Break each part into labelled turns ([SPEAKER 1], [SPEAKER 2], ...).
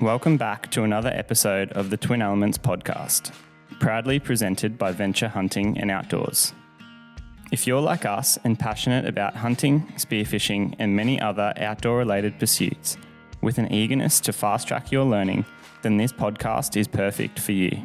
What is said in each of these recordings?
[SPEAKER 1] Welcome back to another episode of the Twin Elements podcast, proudly presented by Venture Hunting and Outdoors. If you're like us and passionate about hunting, spearfishing, and many other outdoor-related pursuits, with an eagerness to fast-track your learning, then this podcast is perfect for you.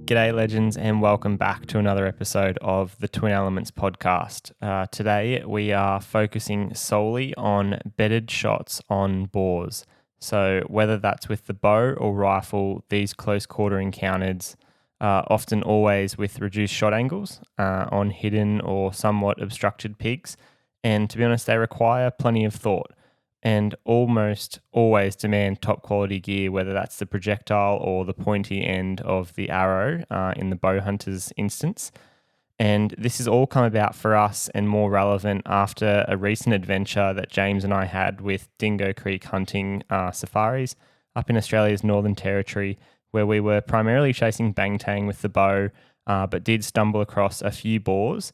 [SPEAKER 1] G'day legends and welcome back to another episode of the Twin Elements podcast. Today we are focusing solely on bedded shots on boars. So whether that's with the bow or rifle, these close quarter encounters often always with reduced shot angles on hidden or somewhat obstructed pigs. And to be honest, they require plenty of thought and almost always demand top quality gear, whether that's the projectile or the pointy end of the arrow in the bow hunter's instance. And this has all come about for us and more relevant after a recent adventure that James and I had with Dingo Creek Hunting safaris up in Australia's Northern Territory, where we were primarily chasing banteng with the bow, but did stumble across a few boars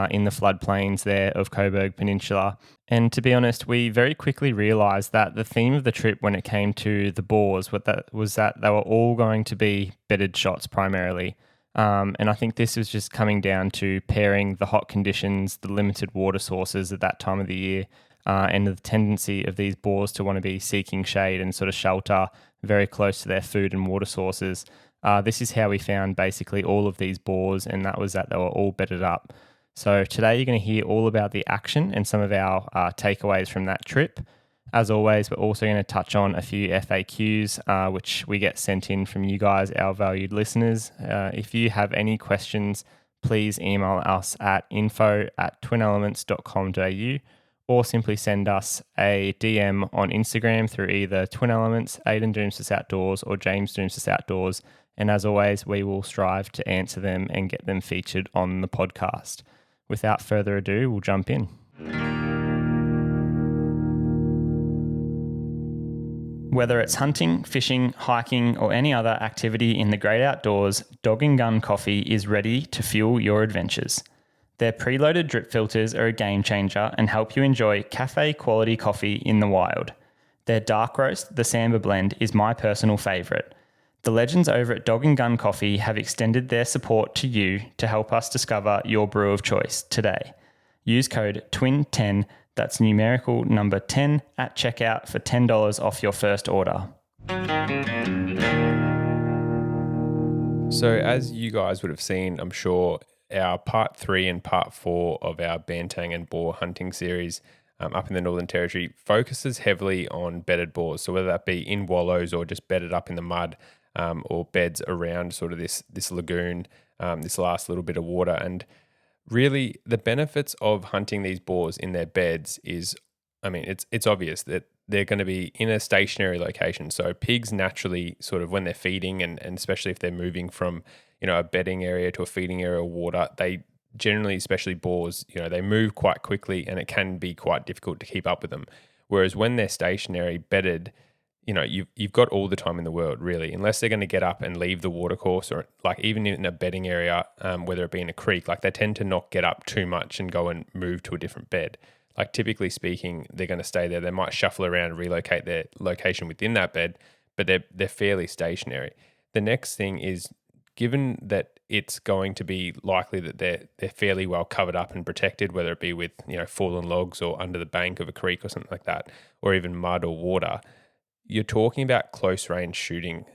[SPEAKER 1] in the floodplains there of Cobourg Peninsula. And to be honest, we very quickly realised that the theme of the trip when it came to the boars was that they were all going to be bedded shots primarily. And I think this was just coming down to pairing the hot conditions, the limited water sources at that time of the year, and the tendency of these boars to want to be seeking shade and sort of shelter very close to their food and water sources. This is how we found basically all of these boars, and that was that they were all bedded up. So today you're going to hear all about the action and some of our takeaways from that trip. As always, we're also going to touch on a few FAQs, which we get sent in from you guys, our valued listeners. If you have any questions, please email us at info@twinelements.com.au or simply send us a DM on Instagram through either Twin Elements, Ayden Doumtsis Outdoors or James Doumtsis Outdoors. And as always, we will strive to answer them and get them featured on the podcast. Without further ado, we'll jump in. Whether it's hunting, fishing, hiking, or any other activity in the great outdoors, Dog and Gun Coffee is ready to fuel your adventures. Their preloaded drip filters are a game changer and help you enjoy cafe quality coffee in the wild. Their dark roast, the Samba blend, is my personal favourite. The legends over at Dog and Gun Coffee have extended their support to you to help us discover your brew of choice today. Use code TWIN10, that's numerical number 10, at checkout for $10 off your first order.
[SPEAKER 2] So as you guys would have seen, I'm sure, our part 3 and part 4 of our banteng and boar hunting series up in the Northern Territory focuses heavily on bedded boars. So whether that be in wallows or just bedded up in the mud, or beds around sort of this lagoon, this last little bit of water. And really the benefits of hunting these boars in their beds is, it's obvious that they're going to be in a stationary location. So pigs naturally sort of when they're feeding and especially if they're moving from, a bedding area to a feeding area of water, they generally, especially boars, they move quite quickly and it can be quite difficult to keep up with them. Whereas when they're stationary, bedded, you've got all the time in the world, really, unless they're going to get up and leave the watercourse or like even in a bedding area, whether it be in a creek, like they tend to not get up too much and go and move to a different bed. Like typically speaking, they're going to stay there. They might shuffle around and relocate their location within that bed, but they're fairly stationary. The next thing is, given that it's going to be likely that they're fairly well covered up and protected, whether it be with, fallen logs or under the bank of a creek or something like that, or even mud or water, you're talking about close range shooting,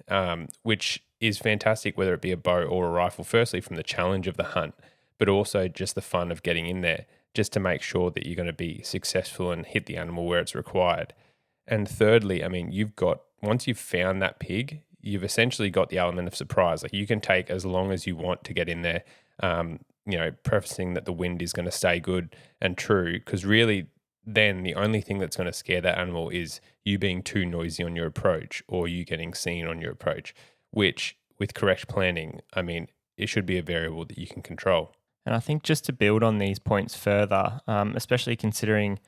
[SPEAKER 2] which is fantastic, whether it be a bow or a rifle, firstly from the challenge of the hunt, but also just the fun of getting in there, just to make sure that you're going to be successful and hit the animal where it's required. And thirdly, once you've found that pig, you've essentially got the element of surprise. Like you can take as long as you want to get in there, prefacing that the wind is going to stay good and true, because really then the only thing that's going to scare that animal is you being too noisy on your approach or you getting seen on your approach, which with correct planning, it should be a variable that you can control.
[SPEAKER 1] And I think just to build on these points further, especially considering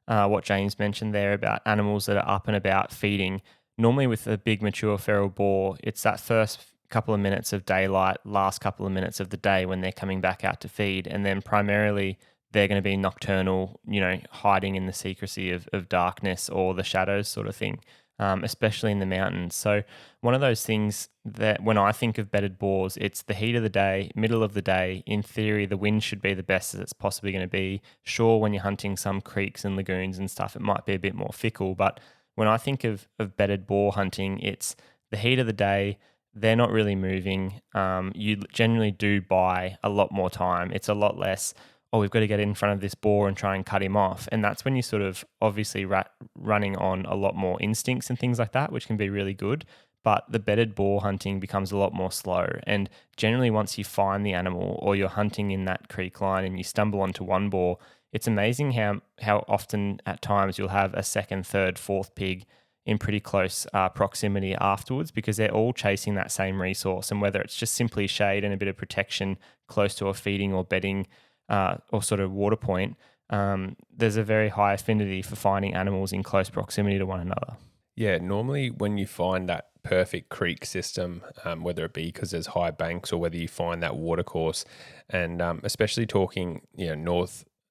[SPEAKER 1] what James mentioned there about animals that are up and about feeding, normally with a big mature feral boar, it's that first couple of minutes of daylight, last couple of minutes of the day when they're coming back out to feed. And then primarily they're going to be nocturnal, hiding in the secrecy of darkness or the shadows sort of thing, especially in the mountains. So one of those things that when I think of bedded boars, it's the heat of the day, middle of the day. In theory, the wind should be the best that it's possibly going to be. Sure, when you're hunting some creeks and lagoons and stuff, it might be a bit more fickle. But when I think of bedded boar hunting, it's the heat of the day. They're not really moving. You generally do buy a lot more time. It's a lot less, we've got to get in front of this boar and try and cut him off. And that's when you sort of obviously running on a lot more instincts and things like that, which can be really good. But the bedded boar hunting becomes a lot more slow. And generally once you find the animal or you're hunting in that creek line and you stumble onto one boar, it's amazing how often at times you'll have a second, third, fourth pig in pretty close proximity afterwards, because they're all chasing that same resource. And whether it's just simply shade and a bit of protection close to a feeding or bedding or sort of water point, there's a very high affinity for finding animals in close proximity to one another.
[SPEAKER 2] Yeah, normally when you find that perfect creek system, whether it be because there's high banks or whether you find that watercourse, and especially talking,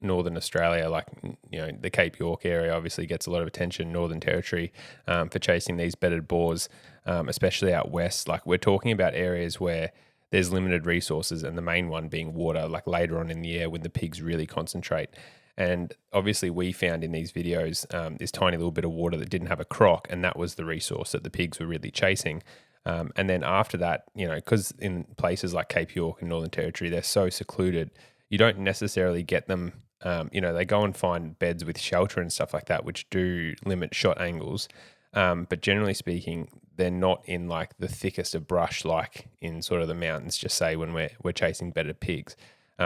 [SPEAKER 2] northern Australia, like the Cape York area obviously gets a lot of attention, Northern Territory, for chasing these bedded boars, especially out west. Like we're talking about areas where there's limited resources, and the main one being water, like later on in the year when the pigs really concentrate. And obviously we found in these videos this tiny little bit of water that didn't have a croc, and that was the resource that the pigs were really chasing. And then after that, because in places like Cape York and Northern Territory, they're so secluded, you don't necessarily get them. They go and find beds with shelter and stuff like that, which do limit shot angles. But generally speaking, they're not in like the thickest of brush, like in sort of the mountains, just say when we're chasing bedded pigs.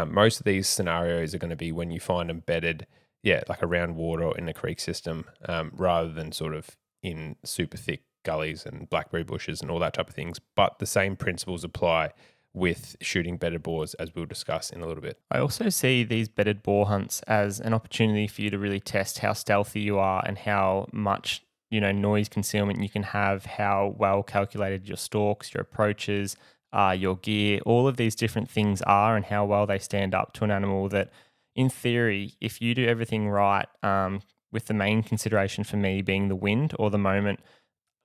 [SPEAKER 2] Most of these scenarios are going to be when you find them bedded, like around water or in a creek system, rather than sort of in super thick gullies and blackberry bushes and all that type of things. But the same principles apply with shooting bedded boars, as we'll discuss in a little bit.
[SPEAKER 1] I also see these bedded boar hunts as an opportunity for you to really test how stealthy you are and how much noise concealment you can have, how well calculated your stalks, your approaches, your gear, all of these different things are, and how well they stand up to an animal that, in theory, if you do everything right, with the main consideration for me being the wind or the moment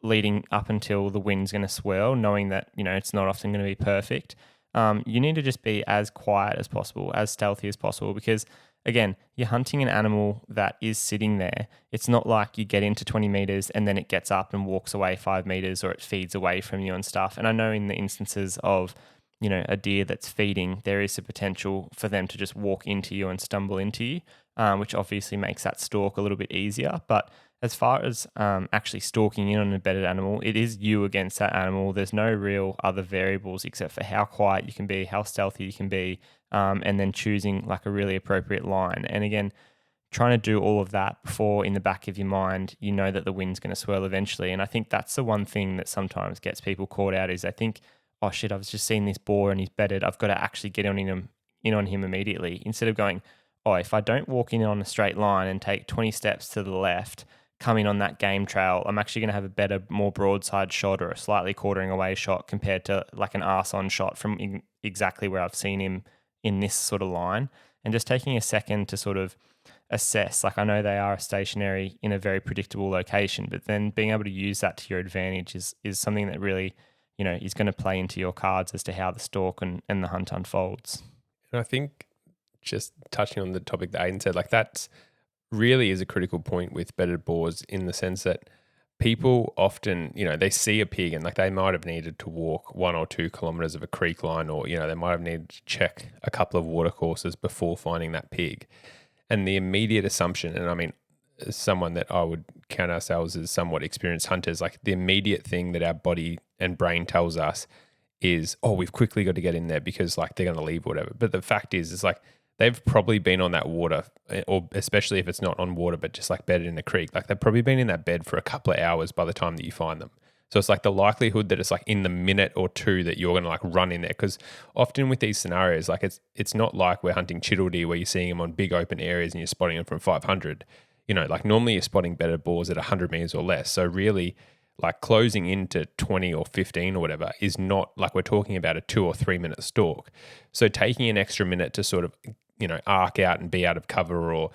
[SPEAKER 1] leading up until the wind's going to swirl, knowing that, it's not often going to be perfect, you need to just be as quiet as possible, as stealthy as possible, because again, you're hunting an animal that is sitting there. It's not like you get into 20 meters and then it gets up and walks away 5 meters, or it feeds away from you and stuff. And I know in the instances of, a deer that's feeding, there is a potential for them to just walk into you and stumble into you, which obviously makes that stalk a little bit easier. But as far as actually stalking in on a bedded animal, it is you against that animal. There's no real other variables except for how quiet you can be, how stealthy you can be, and then choosing like a really appropriate line. And again, trying to do all of that before in the back of your mind, that the wind's going to swirl eventually. And I think that's the one thing that sometimes gets people caught out is they think, oh shit, I've just seen this boar and he's bedded. I've got to actually get in on him immediately, instead of going, oh, if I don't walk in on a straight line and take 20 steps to the left, coming on that game trail, I'm actually going to have a better, more broadside shot or a slightly quartering away shot compared to like an arse-on shot from exactly where I've seen him in this sort of line. And just taking a second to sort of assess, like I know they are stationary in a very predictable location, but then being able to use that to your advantage is something that really, is going to play into your cards as to how the stalk and the hunt unfolds.
[SPEAKER 2] And I think just touching on the topic that Ayden said, like that's really is a critical point with bedded boars, in the sense that people often, they see a pig and like they might have needed to walk 1 or 2 kilometers of a creek line, or, they might have needed to check a couple of watercourses before finding that pig. And the immediate assumption, and I mean, as someone that I would count ourselves as somewhat experienced hunters, like the immediate thing that our body and brain tells us is, oh, we've quickly got to get in there because like they're going to leave or whatever. But the fact is, it's like, they've probably been on that water, or especially if it's not on water, but just like bedded in a creek, like they've probably been in that bed for a couple of hours by the time that you find them. So it's like the likelihood that it's like in the minute or two that you're going to like run in there. Because often with these scenarios, like it's not like we're hunting chital deer where you're seeing them on big open areas and you're spotting them from 500. Like normally you're spotting bedded boars at 100 meters or less. So really, like closing into 20 or 15 or whatever is not like we're talking about a 2 or 3 minute stalk. So taking an extra minute to sort of, arc out and be out of cover, or,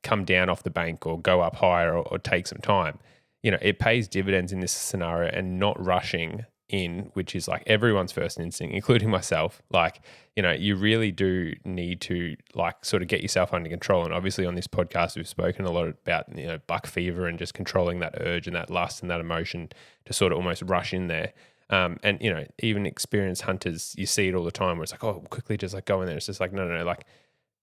[SPEAKER 2] come down off the bank or go up higher, or take some time, it pays dividends in this scenario. And not rushing in, which is like everyone's first instinct, including myself. Like, you really do need to like sort of get yourself under control. And obviously on this podcast, we've spoken a lot about, buck fever and just controlling that urge and that lust and that emotion to sort of almost rush in there. And, even experienced hunters, you see it all the time where it's like, oh, quickly just like go in there. It's just like, no, like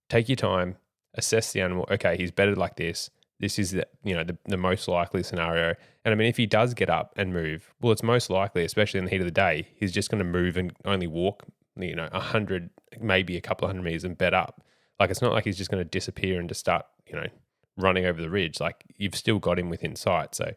[SPEAKER 2] take your time, assess the animal. Okay, he's bedded like this. This is the most likely scenario. And I mean, if he does get up and move, well, it's most likely, especially in the heat of the day, he's just going to move and only walk, 100, maybe a couple of 100 meters and bed up. Like, it's not like he's just going to disappear and just start, running over the ridge. Like, you've still got him within sight. So,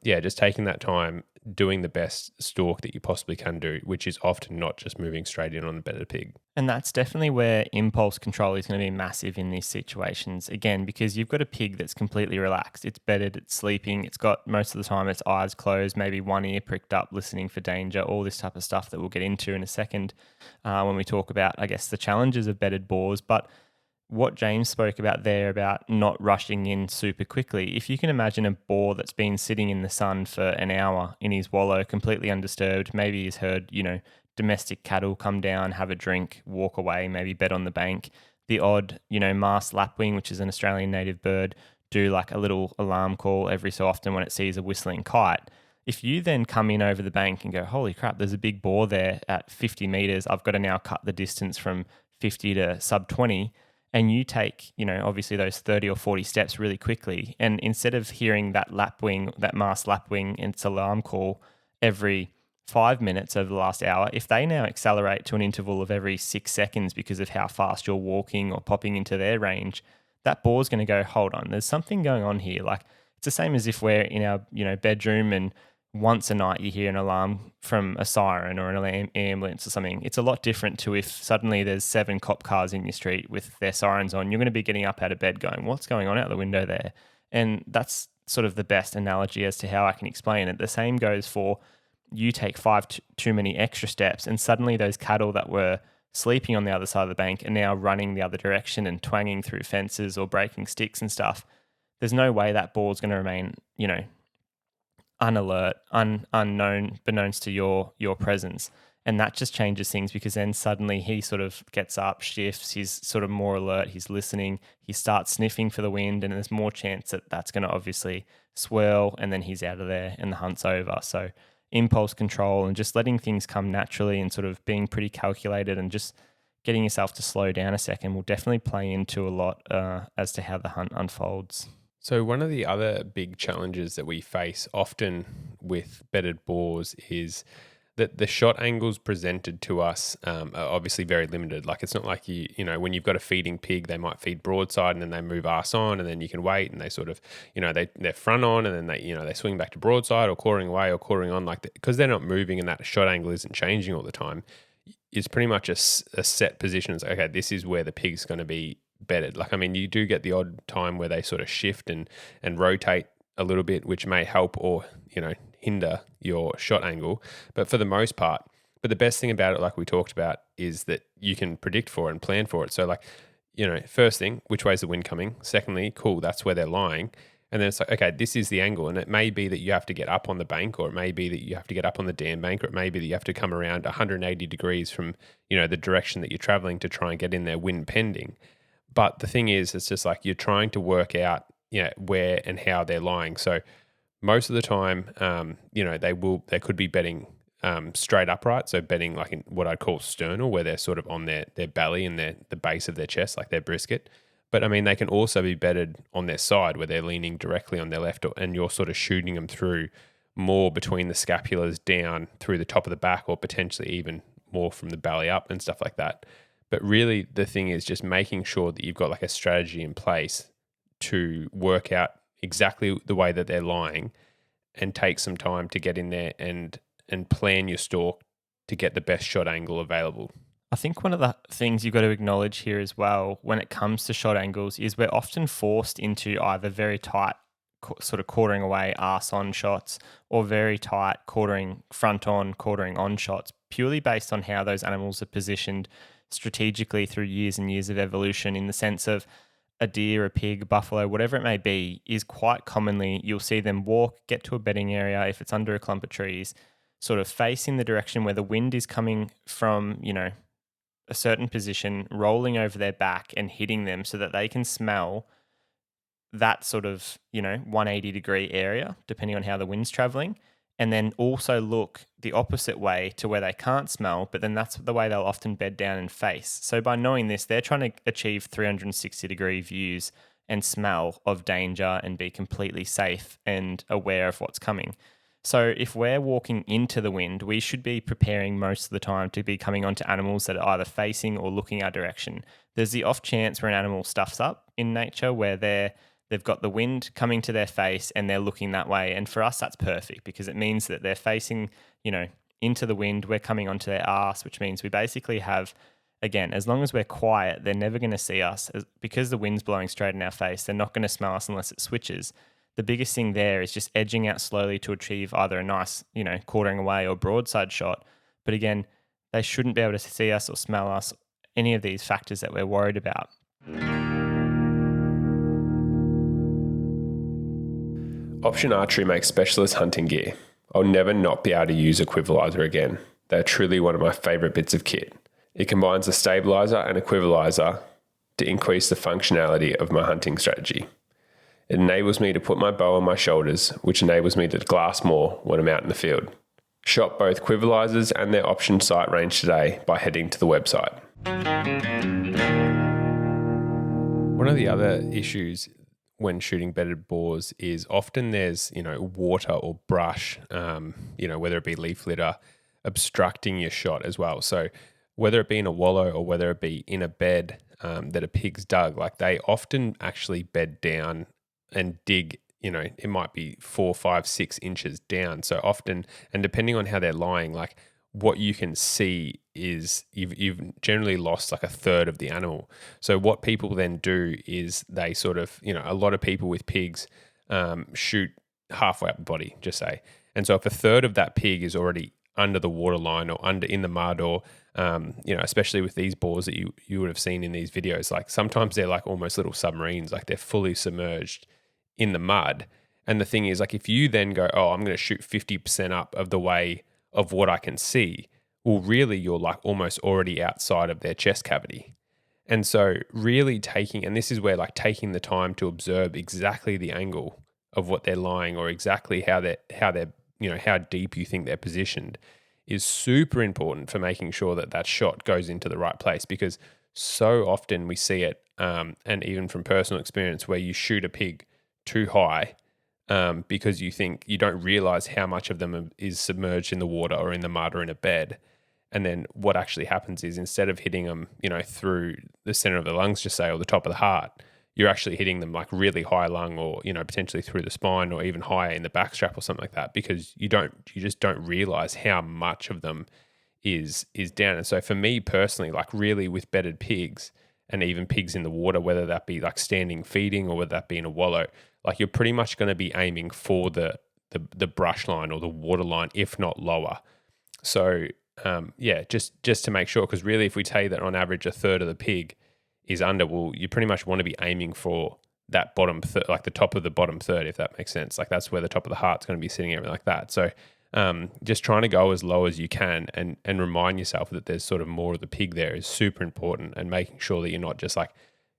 [SPEAKER 2] just taking that time, doing the best stalk that you possibly can do, which is often not just moving straight in on the bedded pig.
[SPEAKER 1] And that's definitely where impulse control is going to be massive in these situations. Again, because you've got a pig that's completely relaxed. It's bedded, it's sleeping, it's got most of the time its eyes closed, maybe one ear pricked up, listening for danger, all this type of stuff that we'll get into in a second when we talk about, I guess, the challenges of bedded boars. But what James spoke about there about not rushing in super quickly. If you can imagine a boar that's been sitting in the sun for an hour in his wallow, completely undisturbed, maybe he's heard, domestic cattle come down, have a drink, walk away, maybe bed on the bank. The odd, masked lapwing, which is an Australian native bird, do like a little alarm call every so often when it sees a whistling kite. If you then come in over the bank and go, holy crap, there's a big boar there at 50 meters, I've got to now cut the distance from 50 to sub 20, and you take, obviously those 30 or 40 steps really quickly. And instead of hearing that lapwing, that masked lapwing, and its alarm call every 5 minutes over the last hour, if they now accelerate to an interval of every 6 seconds because of how fast you're walking or popping into their range, that boar's going to go, hold on, there's something going on here. Like, it's the same as if we're in our, bedroom and once a night you hear an alarm from a siren or an ambulance or something. It's a lot different to if suddenly there's 7 cop cars in your street with their sirens on. You're going to be getting up out of bed going, what's going on out the window there? And that's sort of the best analogy as to how I can explain it. The same goes for you take 5 too many extra steps and suddenly those cattle that were sleeping on the other side of the bank are now running the other direction and twanging through fences or breaking sticks and stuff. There's no way that boar's going to remain, unalert, unknown, beknownst to your presence. And that just changes things because then suddenly he sort of gets up, shifts, he's sort of more alert, he's listening, he starts sniffing for the wind, and there's more chance that that's going to obviously swirl, and then he's out of there and the hunt's over. So impulse control and just letting things come naturally and sort of being pretty calculated and just getting yourself to slow down a second will definitely play into a lot as to how the hunt unfolds.
[SPEAKER 2] So one of the other big challenges that we face often with bedded boars is that the shot angles presented to us are obviously very limited. Like, it's not like when you've got a feeding pig, they might feed broadside and then they move arse on, and then you can wait and they sort of, they're front on, and then they swing back to broadside or quartering away or quartering on, like, because they're not moving and that shot angle isn't changing all the time. It's pretty much a set position. It's like, okay, this is where the pig's going to be bedded. Like, I mean, you do get the odd time where they sort of shift and rotate a little bit, which may help or, hinder your shot angle. But for the most part, the best thing about it, like we talked about, is that you can predict for it and plan for it. So like, first thing, which way is the wind coming? Secondly, cool, that's where they're lying. And then it's like, okay, this is the angle. And it may be that you have to get up on the bank, or it may be that you have to get up on the dam bank, or it may be that you have to come around 180 degrees from, the direction that you're traveling to try and get in there, wind pending. But the thing is, it's just like you're trying to work out, where and how they're lying. So most of the time, they could be bedding straight upright. So bedding like in what I'd call sternal, where they're sort of on their belly and the base of their chest, like their brisket. But I mean, they can also be bedded on their side where they're leaning directly on their left, and you're sort of shooting them through more between the scapulas down through the top of the back, or potentially even more from the belly up and stuff like that. But really the thing is just making sure that you've got like a strategy in place to work out exactly the way that they're lying, and take some time to get in there and plan your stalk to get the best shot angle available.
[SPEAKER 1] I think one of the things you've got to acknowledge here as well when it comes to shot angles is we're often forced into either very tight sort of quartering away arse on shots, or very tight quartering front on, quartering on shots, purely based on how those animals are positioned strategically through years and years of evolution, in the sense of a deer, a pig, buffalo, whatever it may be, is quite commonly you'll see them walk, get to a bedding area if it's under a clump of trees, sort of facing the direction where the wind is coming from, a certain position, rolling over their back and hitting them so that they can smell that sort of, 180-degree area, depending on how the wind's traveling. And then also look the opposite way to where they can't smell, but then that's the way they'll often bed down and face. So by knowing this, they're trying to achieve 360-degree views and smell of danger and be completely safe and aware of what's coming. So if we're walking into the wind, we should be preparing most of the time to be coming onto animals that are either facing or looking our direction. There's the off chance where an animal stuffs up in nature, where they've got the wind coming to their face and they're looking that way. And for us, that's perfect, because it means that they're facing, into the wind. We're coming onto their arse, which means we basically have, again, as long as we're quiet, they're never going to see us. Because the wind's blowing straight in our face, they're not going to smell us unless it switches. The biggest thing there is just edging out slowly to achieve either a nice, quartering away or broadside shot. But again, they shouldn't be able to see us or smell us, any of these factors that we're worried about.
[SPEAKER 2] Option Archery makes specialist hunting gear. I'll never not be able to use equivalizer again. They're truly one of my favourite bits of kit. It combines a stabilizer and equivalizer to increase the functionality of my hunting strategy. It enables me to put my bow on my shoulders, which enables me to glass more when I'm out in the field. Shop both equivalizers and their option sight range today by heading to the website. One of the other issues when shooting bedded boars is often there's, water or brush, whether it be leaf litter, obstructing your shot as well. So whether it be in a wallow or whether it be in a bed that a pig's dug, like they often actually bed down and dig, it might be 4, 5, 6 inches down. So often, and depending on how they're lying, like what you can see is you've generally lost like a third of the animal. So what people then do is they sort of, a lot of people with pigs shoot halfway up the body, just say. And so if a third of that pig is already under the waterline or under in the mud, or especially with these boars that you would have seen in these videos, like sometimes they're like almost little submarines, like they're fully submerged in the mud. And the thing is, like, if you then go, oh, I'm going to shoot 50% up of the way of what I can see, well, really you're like almost already outside of their chest cavity. And so really and this is where like taking the time to observe exactly the angle of what they're lying, or exactly how they're how deep you think they're positioned, is super important for making sure that that shot goes into the right place. Because so often we see it, and even from personal experience, where you shoot a pig too high because you don't realize how much of them is submerged in the water or in the mud or in a bed. And then what actually happens is, instead of hitting them, through the center of the lungs, just say, or the top of the heart, you're actually hitting them like really high lung, or, potentially through the spine, or even higher in the backstrap or something like that, because you just don't realize how much of them is down. And so for me personally, like really with bedded pigs and even pigs in the water, whether that be like standing feeding or whether that be in a wallow, like you're pretty much going to be aiming for the brush line or the water line, if not lower. So just to make sure, because really if we tell you that on average a third of the pig is under, well, you pretty much want to be aiming for that bottom third, like the top of the bottom third, if that makes sense. Like that's where the top of the heart's going to be sitting, everything like that. So just trying to go as low as you can and remind yourself that there's sort of more of the pig there is super important, and making sure that you're not just like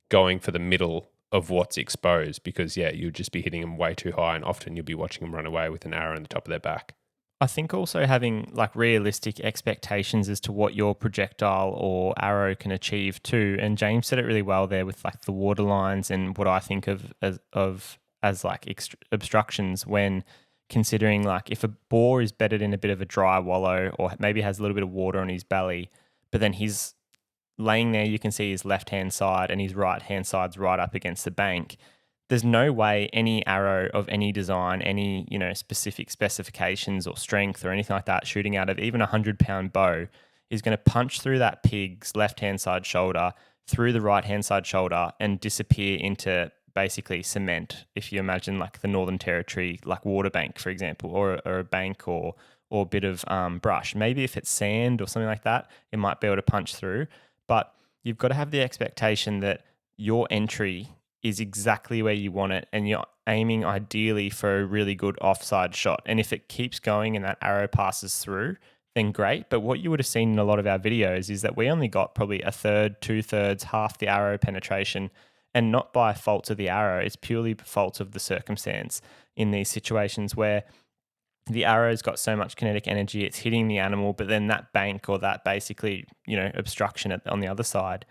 [SPEAKER 2] going for the middle of what's exposed, because you'll just be hitting them way too high, and often you'll be watching them run away with an arrow in the top of their back.
[SPEAKER 1] I think also having like realistic expectations as to what your projectile or arrow can achieve too. And James said it really well there with like the water lines and what I think of as like obstructions when considering, like, if a boar is bedded in a bit of a dry wallow, or maybe has a little bit of water on his belly, but then he's laying there, you can see his left-hand side and his right-hand side's right up against the bank. There's no way any arrow of any design, any, specific specifications or strength or anything like that, shooting out of even a 100-pound bow, is going to punch through that pig's left-hand side shoulder, through the right-hand side shoulder, and disappear into basically cement. If you imagine like the Northern Territory, like water bank, for example, or a bank or a bit of brush. Maybe if it's sand or something like that, it might be able to punch through. But you've got to have the expectation that your entry is exactly where you want it, and you're aiming ideally for a really good offside shot. And if it keeps going and that arrow passes through, then great. But what you would have seen in a lot of our videos is that we only got probably a third, 2/3, half the arrow penetration, and not by fault of the arrow. It's purely fault of the circumstance in these situations where the arrow's got so much kinetic energy, it's hitting the animal, but then that bank or that basically, obstruction on the other side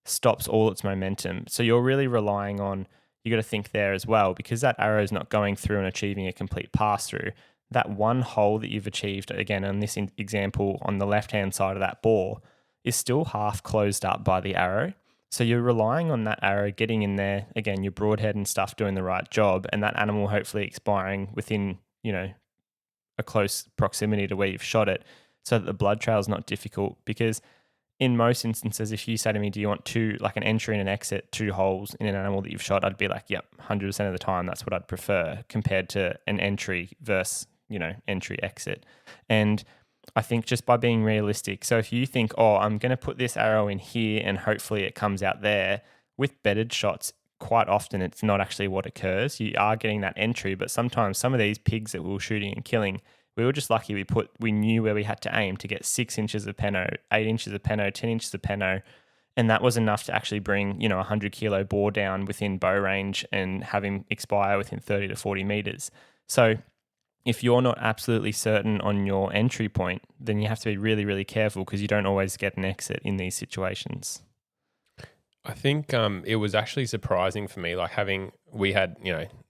[SPEAKER 1] stops all its momentum. So you're really relying on, you got to think there as well, because that arrow is not going through and achieving a complete pass through. That one hole that you've achieved, again, on this example, on the left-hand side of that bore, is still half closed up by the arrow. So you're relying on that arrow getting in there, again, your broadhead and stuff doing the right job, and that animal hopefully expiring within, a close proximity to where you've shot it, so that the blood trail is not difficult. Because in most instances, if you say to me, do you want an entry and an exit, 2 holes in an animal that you've shot, I'd be like, yep, 100% of the time, that's what I'd prefer compared to an entry versus, entry exit. And I think just by being realistic, so if you think, oh, I'm going to put this arrow in here and hopefully it comes out there, with bedded shots, quite often it's not actually what occurs. You are getting that entry, but sometimes some of these pigs that we were shooting and killing, we were just lucky we knew where we had to aim to get 6 inches of peno, 8 inches of peno, 10 inches of peno, and that was enough to actually bring, a 100 kilo boar down within bow range and have him expire within 30 to 40 meters. So if you're not absolutely certain on your entry point, then you have to be really, really careful, because you don't always get an exit in these situations.
[SPEAKER 2] I think it was actually surprising for me, like we had,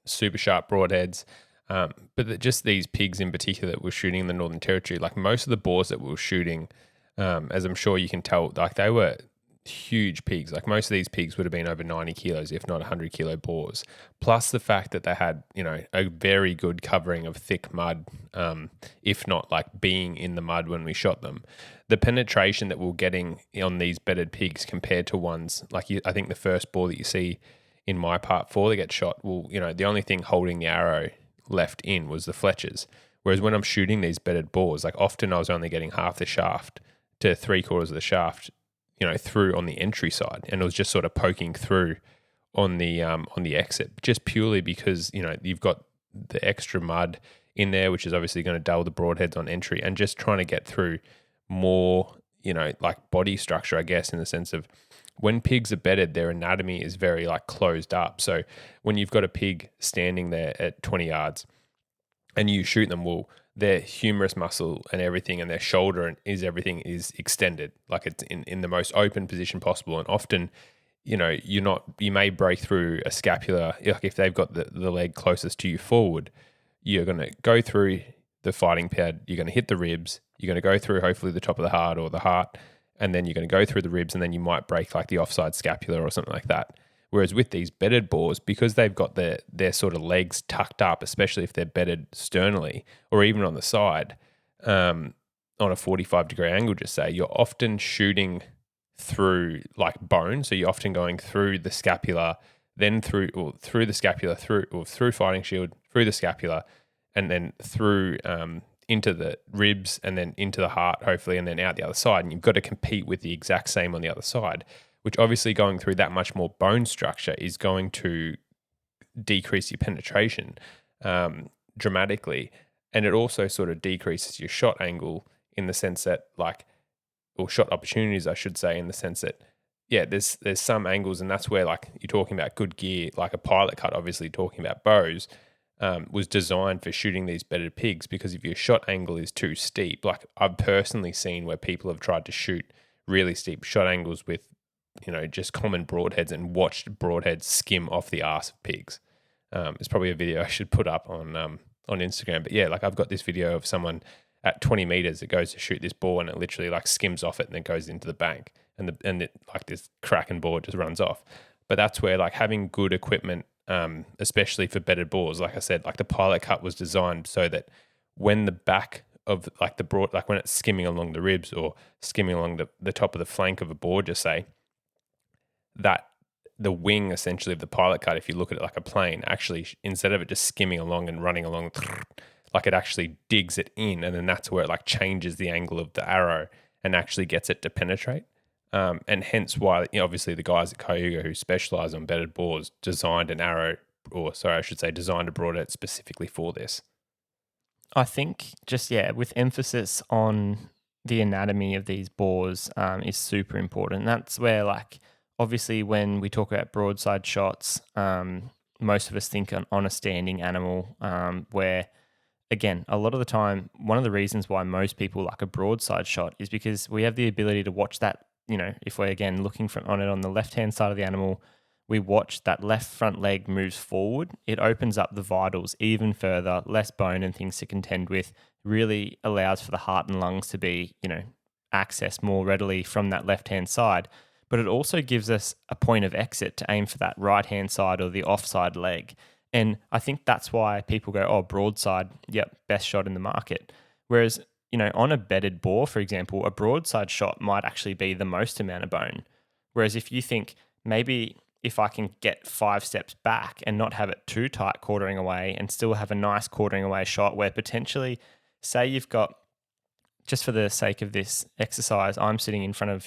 [SPEAKER 2] super sharp broadheads, but just these pigs in particular that were shooting in the Northern Territory, like most of the boars that we were shooting, as I'm sure you can tell, like they were huge pigs. Like most of these pigs would have been over 90 kilos, if not 100 kilo boars. Plus the fact that they had, a very good covering of thick mud, if not like being in the mud when we shot them. The penetration that we're getting on these bedded pigs compared to ones like I think the first boar that you see in my part 4 that gets shot, the only thing holding the arrow left in was the fletchers. Whereas when I'm shooting these bedded boars, like often I was only getting half the shaft to 3/4 of the shaft, through on the entry side, and it was just sort of poking through on the exit, just purely because you've got the extra mud in there, which is obviously going to dull the broadheads on entry, and just trying to get through more, like body structure, I guess, in the sense of when pigs are bedded, their anatomy is very like closed up. So when you've got a pig standing there at 20 yards and you shoot them, well, their humerus muscle and everything and their shoulder and everything is extended, like it's in the most open position possible. And often, you may break through a scapula. Like if they've got the leg closest to you forward, you're going to go through the fighting pad, you're going to hit the ribs, you're going to go through hopefully the top of the heart or the heart, and then you're going to go through the ribs, and then you might break like the offside scapula or something like that. Whereas with these bedded boars, because they've got their sort of legs tucked up, especially if they're bedded sternally or even on the side, on a 45-degree angle, just say, you're often shooting through like bone. So you're often going through the scapula, then through the scapula, through fighting shield, through the scapula, and then through into the ribs, and then into the heart, hopefully, and then out the other side. And you've got to compete with the exact same on the other side, which obviously going through that much more bone structure is going to decrease your penetration dramatically. And it also sort of decreases your shot angle in the sense that or shot opportunities, I should say, in the sense that, yeah, there's some angles, and that's where like you're talking about good gear, like a pilot cut, obviously talking about bows, was designed for shooting these bedded pigs, because if your shot angle is too steep, like I've personally seen where people have tried to shoot really steep shot angles with, just common broadheads and watched broadheads skim off the arse of pigs. It's probably a video I should put up on Instagram. But yeah, like I've got this video of someone at 20 meters that goes to shoot this boar, and it literally like skims off it and then goes into the bank, and like this cracking boar just runs off. But that's where like having good equipment, especially for bedded boars, like I said, like the pilot cut was designed so that when the back of like the broad, like when it's skimming along the ribs or skimming along the top of the flank of a boar, just say, that the wing essentially of the pilot kite, if you look at it like a plane, actually instead of it just skimming along and running along, like it actually digs it in, and then that's where it like changes the angle of the arrow and actually gets it to penetrate. And hence why, obviously the guys at Cobourg who specialize on bedded boars designed an arrow, or sorry, I should say designed a broadhead specifically for this.
[SPEAKER 1] I think with emphasis on the anatomy of these boars is super important. That's where, like, obviously when we talk about broadside shots, most of us think on a standing animal, where, again, a lot of the time, one of the reasons why most people like a broadside shot is because we have the ability to watch that, if we're, again, looking on it on the left-hand side of the animal, we watch that left front leg moves forward. It opens up the vitals even further, less bone and things to contend with, really allows for the heart and lungs to be, accessed more readily from that left-hand side. But it also gives us a point of exit to aim for that right-hand side or the offside leg. And I think that's why people go, oh, broadside, yep, best shot in the market. Whereas, on a bedded boar, for example, a broadside shot might actually be the most amount of bone. Whereas if you think maybe if I can get 5 steps back and not have it too tight quartering away and still have a nice quartering away shot where potentially, say you've got, just for the sake of this exercise, I'm sitting in front of,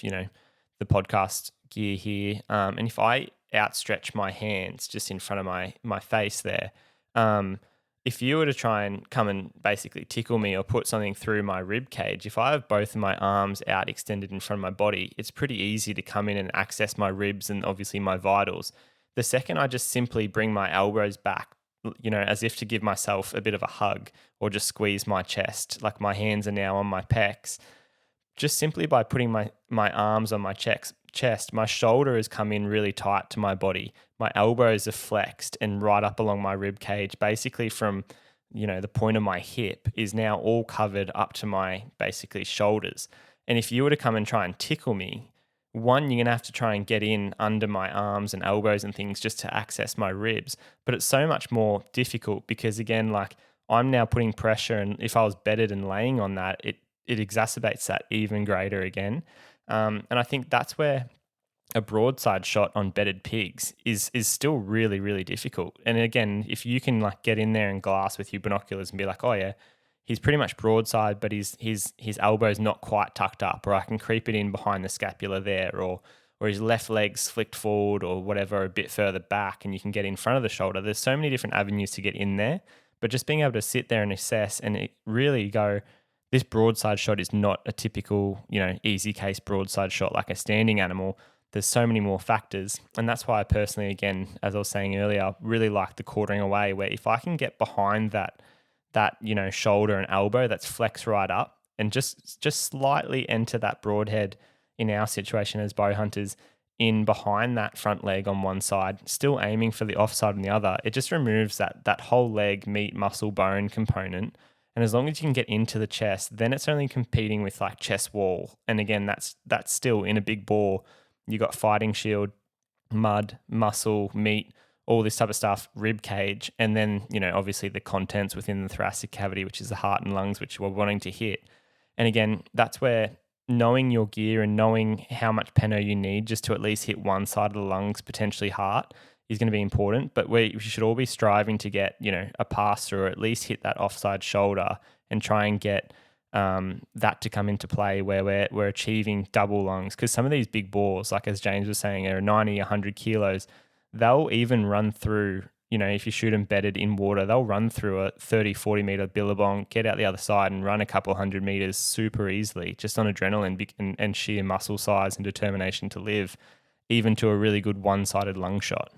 [SPEAKER 1] the podcast gear here. And if I outstretch my hands just in front of my face there, if you were to try and come and basically tickle me or put something through my rib cage, if I have both of my arms out extended in front of my body, it's pretty easy to come in and access my ribs and obviously my vitals. The second I just simply bring my elbows back, as if to give myself a bit of a hug or just squeeze my chest, like my hands are now on my pecs, just simply by putting my arms on my chest, my shoulder has come in really tight to my body. My elbows are flexed and right up along my rib cage, basically from, the point of my hip is now all covered up to my basically shoulders. And if you were to come and try and tickle me, one, you're going to have to try and get in under my arms and elbows and things just to access my ribs. But it's so much more difficult because, again, like I'm now putting pressure, and if I was bedded and laying on that, it exacerbates that even greater again. And I think that's where a broadside shot on bedded pigs is still really, really difficult. And again, if you can like get in there and glass with your binoculars and be like, oh yeah, he's pretty much broadside, but his elbow's not quite tucked up, or I can creep it in behind the scapula there, or his left leg's flicked forward or whatever a bit further back, and you can get in front of the shoulder. There's so many different avenues to get in there, but just being able to sit there and assess and really go, this broadside shot is not a typical, easy case broadside shot like a standing animal. There's so many more factors. And that's why I personally, again, as I was saying earlier, really like the quartering away, where if I can get behind that shoulder and elbow that's flexed right up and just slightly enter that broadhead in our situation as bow hunters in behind that front leg on one side, still aiming for the offside on the other, it just removes that whole leg, meat, muscle, bone component. And as long as you can get into the chest, then it's only competing with like chest wall. And again, that's still in a big boar. You got fighting shield, mud, muscle, meat, all this type of stuff, rib cage, and then, obviously the contents within the thoracic cavity, which is the heart and lungs, which we're wanting to hit. And again, that's where knowing your gear and knowing how much peno you need just to at least hit one side of the lungs, potentially heart, is going to be important. But we should all be striving to get, a pass through, or at least hit that offside shoulder and try and get that to come into play where we're achieving double lungs. Because some of these big boars, like as James was saying, are 90, 100 kilos. They'll even run through, if you shoot them bedded in water, they'll run through a 30, 40 meter billabong, get out the other side and run a couple hundred meters super easily, just on adrenaline and sheer muscle size and determination to live, even to a really good one-sided lung shot.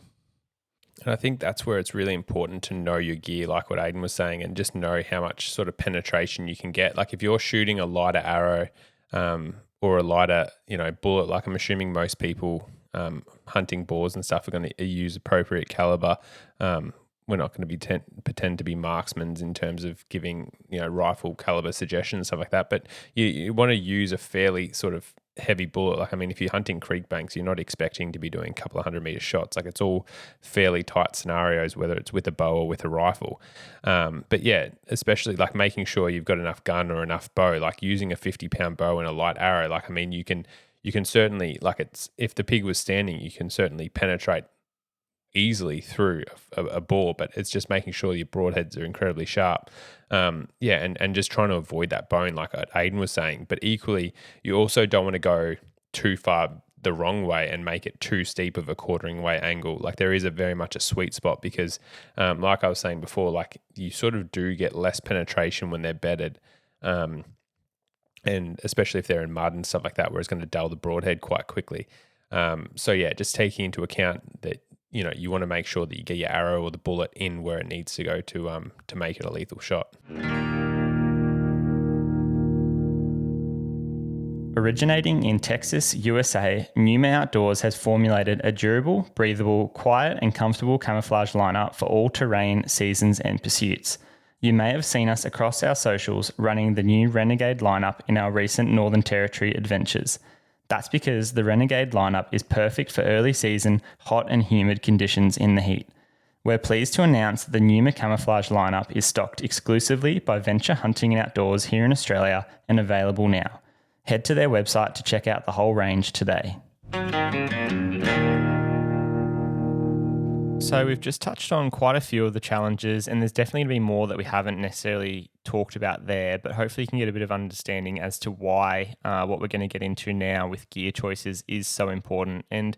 [SPEAKER 2] And I think that's where it's really important to know your gear, like what Ayden was saying, and just know how much sort of penetration you can get. Like if you're shooting a lighter arrow or a lighter, bullet, like I'm assuming most people hunting boars and stuff are going to use appropriate caliber. We're not going to pretend to be marksmen in terms of giving, rifle caliber suggestions and stuff like that. But you want to use a fairly sort of heavy bullet. Like, I mean, if you're hunting creek banks, you're not expecting to be doing a couple of 100-meter shots. Like it's all fairly tight scenarios, whether it's with a bow or with a rifle. But yeah, especially like making sure you've got enough gun or enough bow, like using a 50-pound bow and a light arrow. Like, I mean, you can you can certainly, like, it's, if the pig was standing, you can certainly penetrate easily through a bore, but it's just making sure your broadheads are incredibly sharp. And just trying to avoid that bone, like Ayden was saying. But equally, you also don't want to go too far the wrong way and make it too steep of a quartering way angle. Like, there is very much a sweet spot because, like I was saying before, like, you sort of do get less penetration when they're bedded. And especially if they're in mud and stuff like that, where it's going to dull the broadhead quite quickly. So yeah, just taking into account that, you want to make sure that you get your arrow or the bullet in where it needs to go to make it a lethal shot.
[SPEAKER 1] Originating in Texas, USA, Numa Outdoors has formulated a durable, breathable, quiet and comfortable camouflage lineup for all terrain, seasons and pursuits. You may have seen us across our socials running the new Renegade lineup in our recent Northern Territory adventures. That's because the Renegade lineup is perfect for early season, hot and humid conditions in the heat. We're pleased to announce that the Numa camouflage lineup is stocked exclusively by Venture Hunting and Outdoors here in Australia and available now. Head to their website to check out the whole range today. So we've just touched on quite a few of the challenges, and there's definitely going to be more that we haven't necessarily talked about there, but hopefully you can get a bit of understanding as to why what we're going to get into now with gear choices is so important. And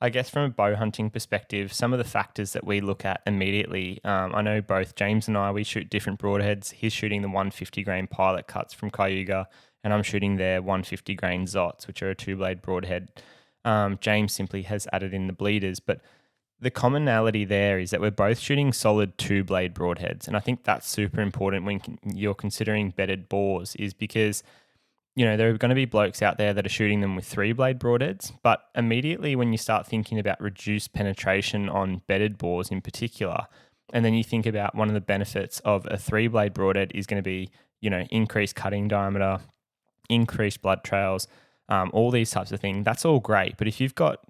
[SPEAKER 1] I guess from a bow hunting perspective, some of the factors that we look at immediately, I know both James and I, we shoot different broadheads. He's shooting the 150 grain pilot cuts from Cayuga, and I'm shooting their 150 grain Zots, which are a 2-blade broadhead. James simply has added in the bleeders, but the commonality there is that we're both shooting solid 2-blade broadheads. And I think that's super important when you're considering bedded bores, is because, there are going to be blokes out there that are shooting them with 3-blade broadheads. But immediately when you start thinking about reduced penetration on bedded bores in particular, and then you think about one of the benefits of a 3-blade broadhead is going to be, increased cutting diameter, increased blood trails, all these types of things. That's all great. But if you've got,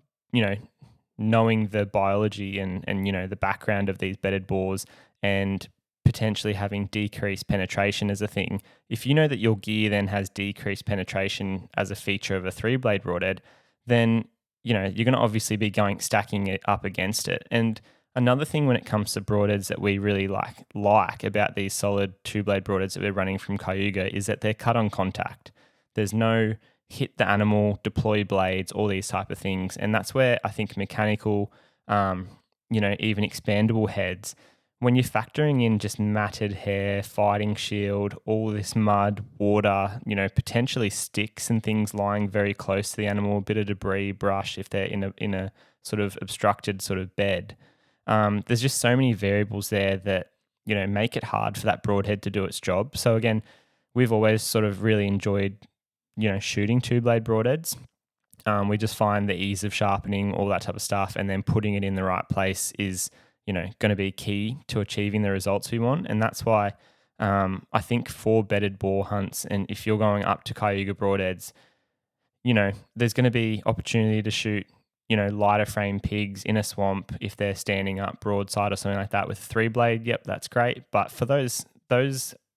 [SPEAKER 1] knowing the biology and the background of these bedded bores and potentially having decreased penetration as a thing, if you know that your gear then has decreased penetration as a feature of a 3-blade broadhead, then you're going to obviously be stacking it up against it. And another thing when it comes to broadheads that we really like about these solid 2-blade broadheads that we're running from Cayuga is that they're cut on contact. There's no hit the animal, deploy blades, all these type of things. And that's where I think mechanical, even expandable heads, when you're factoring in just matted hair, fighting shield, all this mud, water, potentially sticks and things lying very close to the animal, a bit of debris, brush if they're in a sort of obstructed sort of bed. There's just so many variables there that, make it hard for that broadhead to do its job. So again, we've always sort of really enjoyed shooting 2-blade broadheads. We just find the ease of sharpening, all that type of stuff, and then putting it in the right place is, going to be key to achieving the results we want. And that's why I think for bedded boar hunts, and if you're going up to Cayuga broadheads, there's going to be opportunity to shoot, lighter frame pigs in a swamp if they're standing up broadside or something like that with 3-blade. Yep, that's great. But for those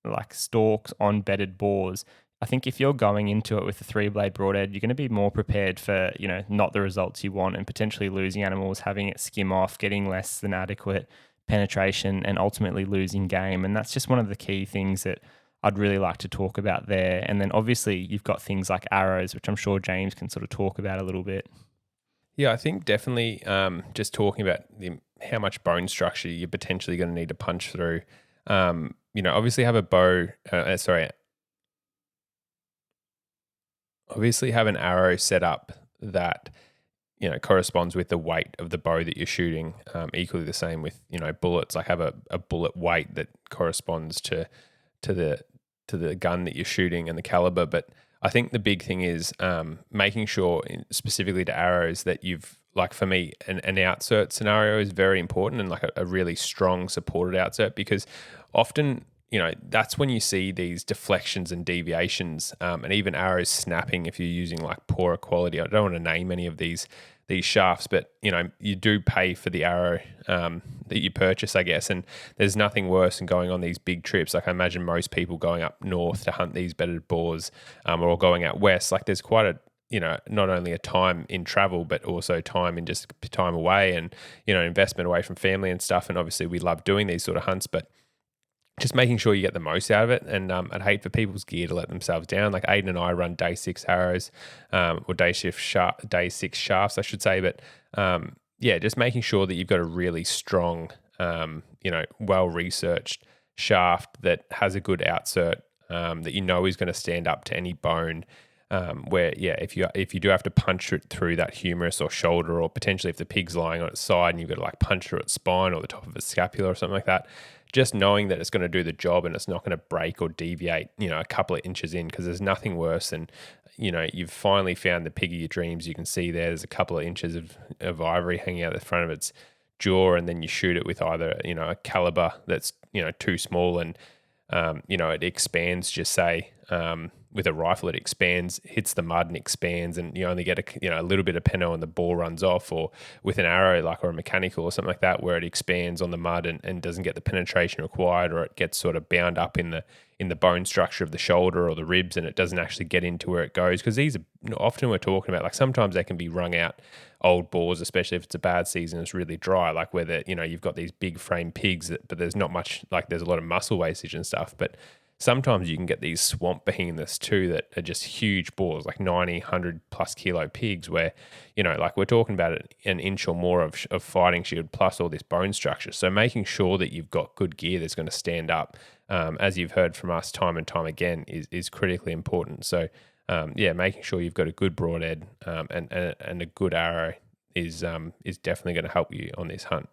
[SPEAKER 1] like stalks on bedded boars, I think if you're going into it with a 3-blade broadhead, you're going to be more prepared for, not the results you want and potentially losing animals, having it skim off, getting less than adequate penetration and ultimately losing game. And that's just one of the key things that I'd really like to talk about there. And then obviously you've got things like arrows, which I'm sure James can sort of talk about a little bit.
[SPEAKER 2] Yeah, I think definitely just talking about how much bone structure you're potentially going to need to punch through. Obviously have a bow, obviously have an arrow set up that, corresponds with the weight of the bow that you're shooting. Equally the same with, bullets, like have a bullet weight that corresponds to the gun that you're shooting and the caliber. But I think the big thing is making sure, specifically to arrows, that you've, like for me, an outsert scenario is very important, and like a really strong supported outsert, because often, that's when you see these deflections and deviations, and even arrows snapping if you're using like poorer quality. I don't want to name any of these shafts, but you do pay for the arrow that you purchase, I guess. And there's nothing worse than going on these big trips. Like I imagine most people going up north to hunt these bedded boars, or going out west. Like there's quite not only a time in travel, but also time in just time away and, investment away from family and stuff. And obviously we love doing these sort of hunts, but just making sure you get the most out of it. And I'd hate for people's gear to let themselves down. Like Ayden and I run day 6 arrows, or day 6 shafts, I should say. But just making sure that you've got a really strong, well-researched shaft that has a good outsert, that is going to stand up to any bone. If you do have to punch it through that humerus or shoulder, or potentially if the pig's lying on its side and you've got to like punch through its spine or the top of its scapula or something like that, just knowing that it's going to do the job and it's not going to break or deviate, a couple of inches in, because there's nothing worse than, you've finally found the pig of your dreams. You can see there's a couple of inches of ivory hanging out the front of its jaw, and then you shoot it with either, a caliber that's, too small and, it expands, just say, with a rifle, it expands, hits the mud and expands, and you only get a little bit of peno and the ball runs off, or with an arrow, or a mechanical or something like that, where it expands on the mud and doesn't get the penetration required, or it gets sort of bound up in the bone structure of the shoulder or the ribs, and it doesn't actually get into where it goes. Because these are often, we're talking about, like, sometimes they can be wrung out old boars, especially if it's a bad season, it's really dry, like where you've got these big frame pigs but there's not much, like there's a lot of muscle wastage and stuff. But sometimes you can get these swamp behemoths too that are just huge boars, like 90, 100 plus kilo pigs, where, like we're talking about an inch or more of fighting shield plus all this bone structure. So making sure that you've got good gear that's going to stand up, as you've heard from us time and time again, is critically important. So making sure you've got a good broadhead and a good arrow is definitely going to help you on this hunt.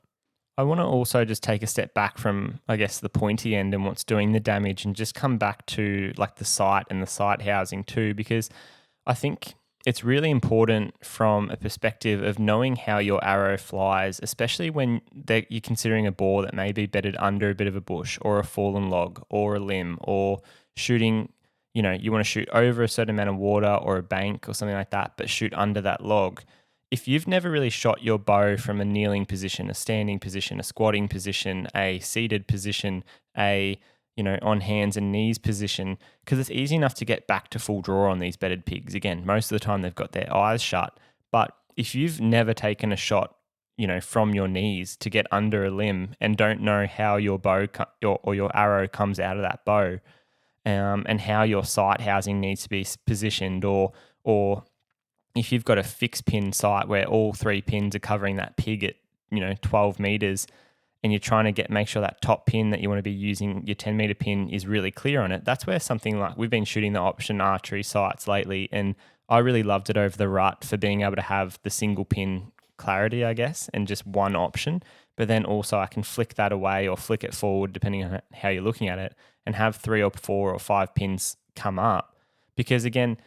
[SPEAKER 1] I want to also just take a step back from, I guess, the pointy end and what's doing the damage, and just come back to like the sight and the sight housing too, because I think it's really important from a perspective of knowing how your arrow flies, especially when you're considering a boar that may be bedded under a bit of a bush or a fallen log or a limb, or shooting, you want to shoot over a certain amount of water or a bank or something like that, but shoot under that log. If you've never really shot your bow from a kneeling position, a standing position, a squatting position, a seated position, a on hands and knees position, because it's easy enough to get back to full draw on these bedded pigs. Again, most of the time they've got their eyes shut. But if you've never taken a shot, from your knees to get under a limb, and don't know how your bow or your arrow comes out of that bow, and how your sight housing needs to be positioned, or if you've got a fixed pin sight where all 3 pins are covering that pig at 12 meters, and you're trying to make sure that top pin that you want to be using, your 10 meter pin, is really clear on it, that's where something like, we've been shooting the option archery sights lately, and I really loved it over the rut for being able to have the single pin clarity, I guess, and just one option. But then also I can flick that away or flick it forward depending on how you're looking at it, and have 3 or 4 or 5 pins come up. Because again,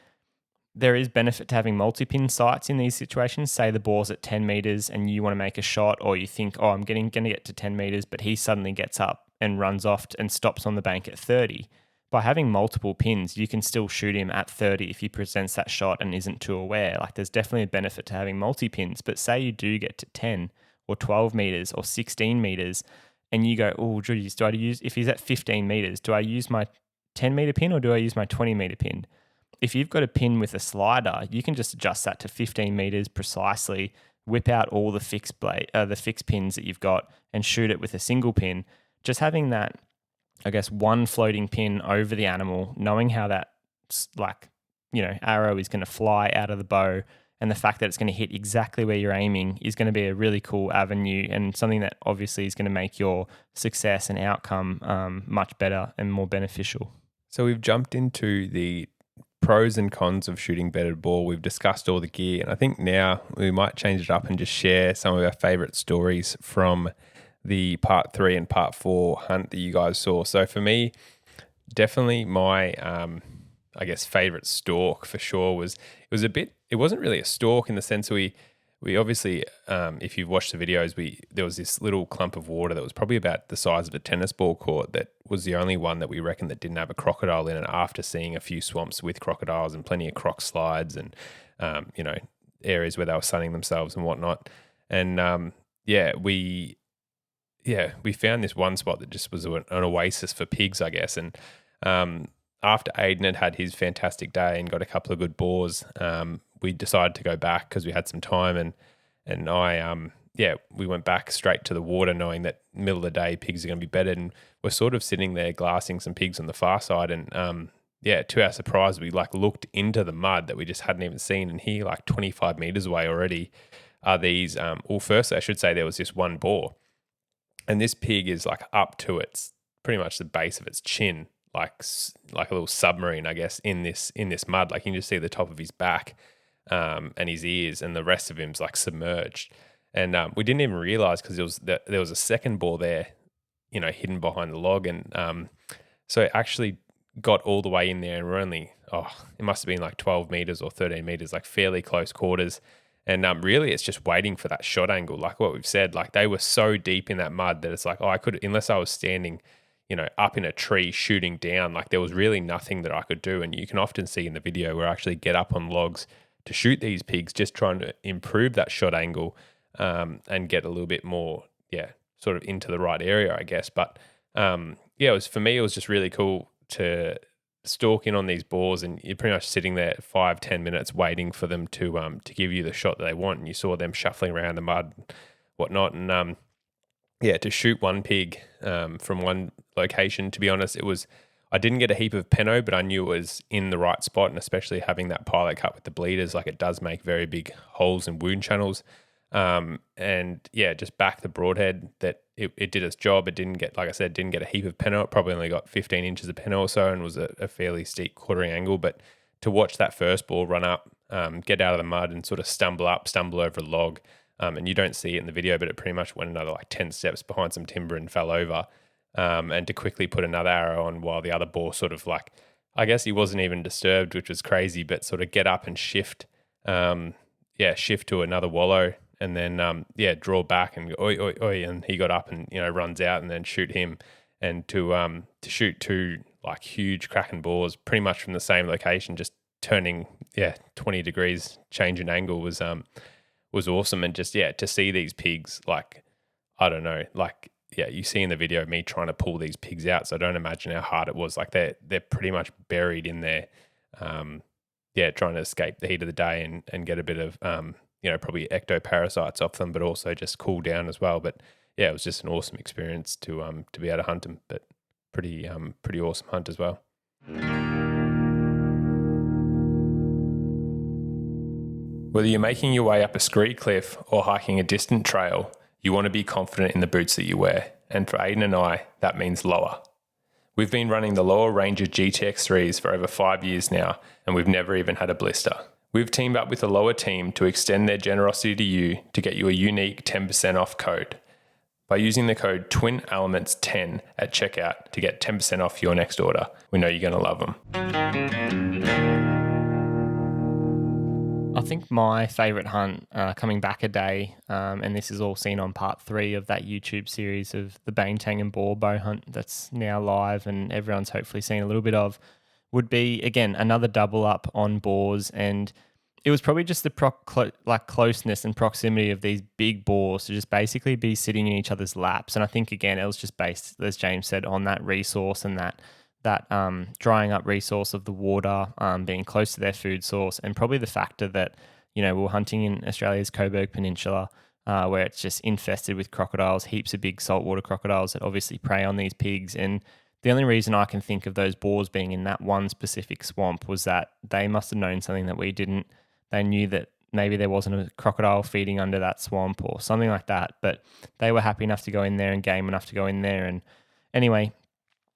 [SPEAKER 1] there is benefit to having multi-pin sights in these situations. Say the boar's at 10 meters and you want to make a shot, or you think, I'm going to get to 10 meters, but he suddenly gets up and runs off and stops on the bank at 30. By having multiple pins, you can still shoot him at 30 if he presents that shot and isn't too aware. Like, there's definitely a benefit to having multi-pins. But say you do get to 10 or 12 meters or 16 meters, and you go, geez, if he's at 15 meters, do I use my 10 meter pin or do I use my 20 meter pin? If you've got a pin with a slider, you can just adjust that to 15 meters precisely, whip out all the fixed pins that you've got, and shoot it with a single pin. Just having that, I guess, one floating pin over the animal, knowing how that arrow is going to fly out of the bow, and the fact that it's going to hit exactly where you're aiming, is going to be a really cool avenue, and something that obviously is going to make your success and outcome much better and more beneficial.
[SPEAKER 2] So we've jumped into the pros and cons of shooting bedded boar. We've discussed all the gear, and I think now we might change it up and just share some of our favorite stories from the part 3 and part 4 hunt that you guys saw. So for me, definitely my favorite stalk for sure it wasn't really a stalk in the sense we obviously, if you've watched the videos, there was this little clump of water that was probably about the size of a tennis ball court, that was the only one that we reckon that didn't have a crocodile in it, after seeing a few swamps with crocodiles and plenty of croc slides and, areas where they were sunning themselves and whatnot. And we found this one spot that just was an oasis for pigs, I guess. And after Ayden had his fantastic day and got a couple of good boars, we decided to go back because we had some time, and we went back straight to the water, knowing that middle of the day pigs are going to be bedded, and we're sort of sitting there glassing some pigs on the far side, and to our surprise, we like looked into the mud that we just hadn't even seen, and here, like 25 meters away already, are these. First I should say there was this one boar, and this pig is like up to its pretty much the base of its chin, like a little submarine, I guess, in this mud. Like you can just see the top of his back, and his ears, and the rest of him's like submerged. And we didn't even realize because there was a second boar there, hidden behind the log, and so it actually got all the way in there, and we're only it must have been like 12 meters or 13 meters, like fairly close quarters. And really, it's just waiting for that shot angle, like what we've said. Like they were so deep in that mud that it's like, I could, unless I was standing, up in a tree shooting down, like there was really nothing that I could do. And you can often see in the video where I actually get up on logs to shoot these pigs, just trying to improve that shot angle, and get a little bit more, sort of into the right area, I guess. But for me, it was just really cool to stalk in on these boars, and you're pretty much sitting there 5-10 minutes waiting for them to give you the shot that they want, and you saw them shuffling around the mud, whatnot, and to shoot one pig from one location. To be honest, I didn't get a heap of peno, but I knew it was in the right spot, and especially having that pilot cut with the bleeders, like it does make very big holes and wound channels. Just back the broadhead that it did its job. It didn't get, like I said, didn't get a heap of peno. It probably only got 15 inches of peno or so, and was a fairly steep quartering angle. But to watch that first ball run up, get out of the mud and sort of stumble over a log, and you don't see it in the video, but it pretty much went another like 10 steps behind some timber and fell over, and to quickly put another arrow on while the other boar sort of like, I guess he wasn't even disturbed, which was crazy, but sort of get up and shift to another wallow, and then draw back and go, oi, oi, oi, and he got up and runs out, and then shoot him, and to shoot two like huge cracking boars pretty much from the same location, just turning 20 degrees change in angle was awesome. And just to see these pigs, like I don't know, like you see in the video me trying to pull these pigs out, so I don't imagine how hard it was. Like they're pretty much buried in there, trying to escape the heat of the day and get a bit of probably ectoparasites off them, but also just cool down as well. But it was just an awesome experience to be able to hunt them, but pretty awesome hunt as well. Whether you're making your way up a scree cliff or hiking a distant trail, you want to be confident in the boots that you wear. And for Ayden and I, that means Lower. We've been running the Lower Ranger GTX3s for over 5 years now, and we've never even had a blister. We've teamed up with the Lower team to extend their generosity to you to get you a unique 10% off code. By using the code TWINELEMENTS10 at checkout to get 10% off your next order. We know you're going to love them.
[SPEAKER 1] I think my favourite hunt, coming back a day, and this is all seen on part 3 of that YouTube series of the banteng and boar bow hunt that's now live and everyone's hopefully seen a little bit of, would be, again, another double up on boars. And it was probably just the closeness and proximity of these big boars to just basically be sitting in each other's laps. And I think, again, it was just based, as James said, on that resource and that drying up resource of the water, being close to their food source, and probably the factor that, we were hunting in Australia's Cobourg Peninsula, where it's just infested with crocodiles, heaps of big saltwater crocodiles that obviously prey on these pigs. And the only reason I can think of those boars being in that one specific swamp was that they must have known something that we didn't. They knew that maybe there wasn't a crocodile feeding under that swamp or something like that, but they were happy enough to go in there and game enough to go in there. And anyway,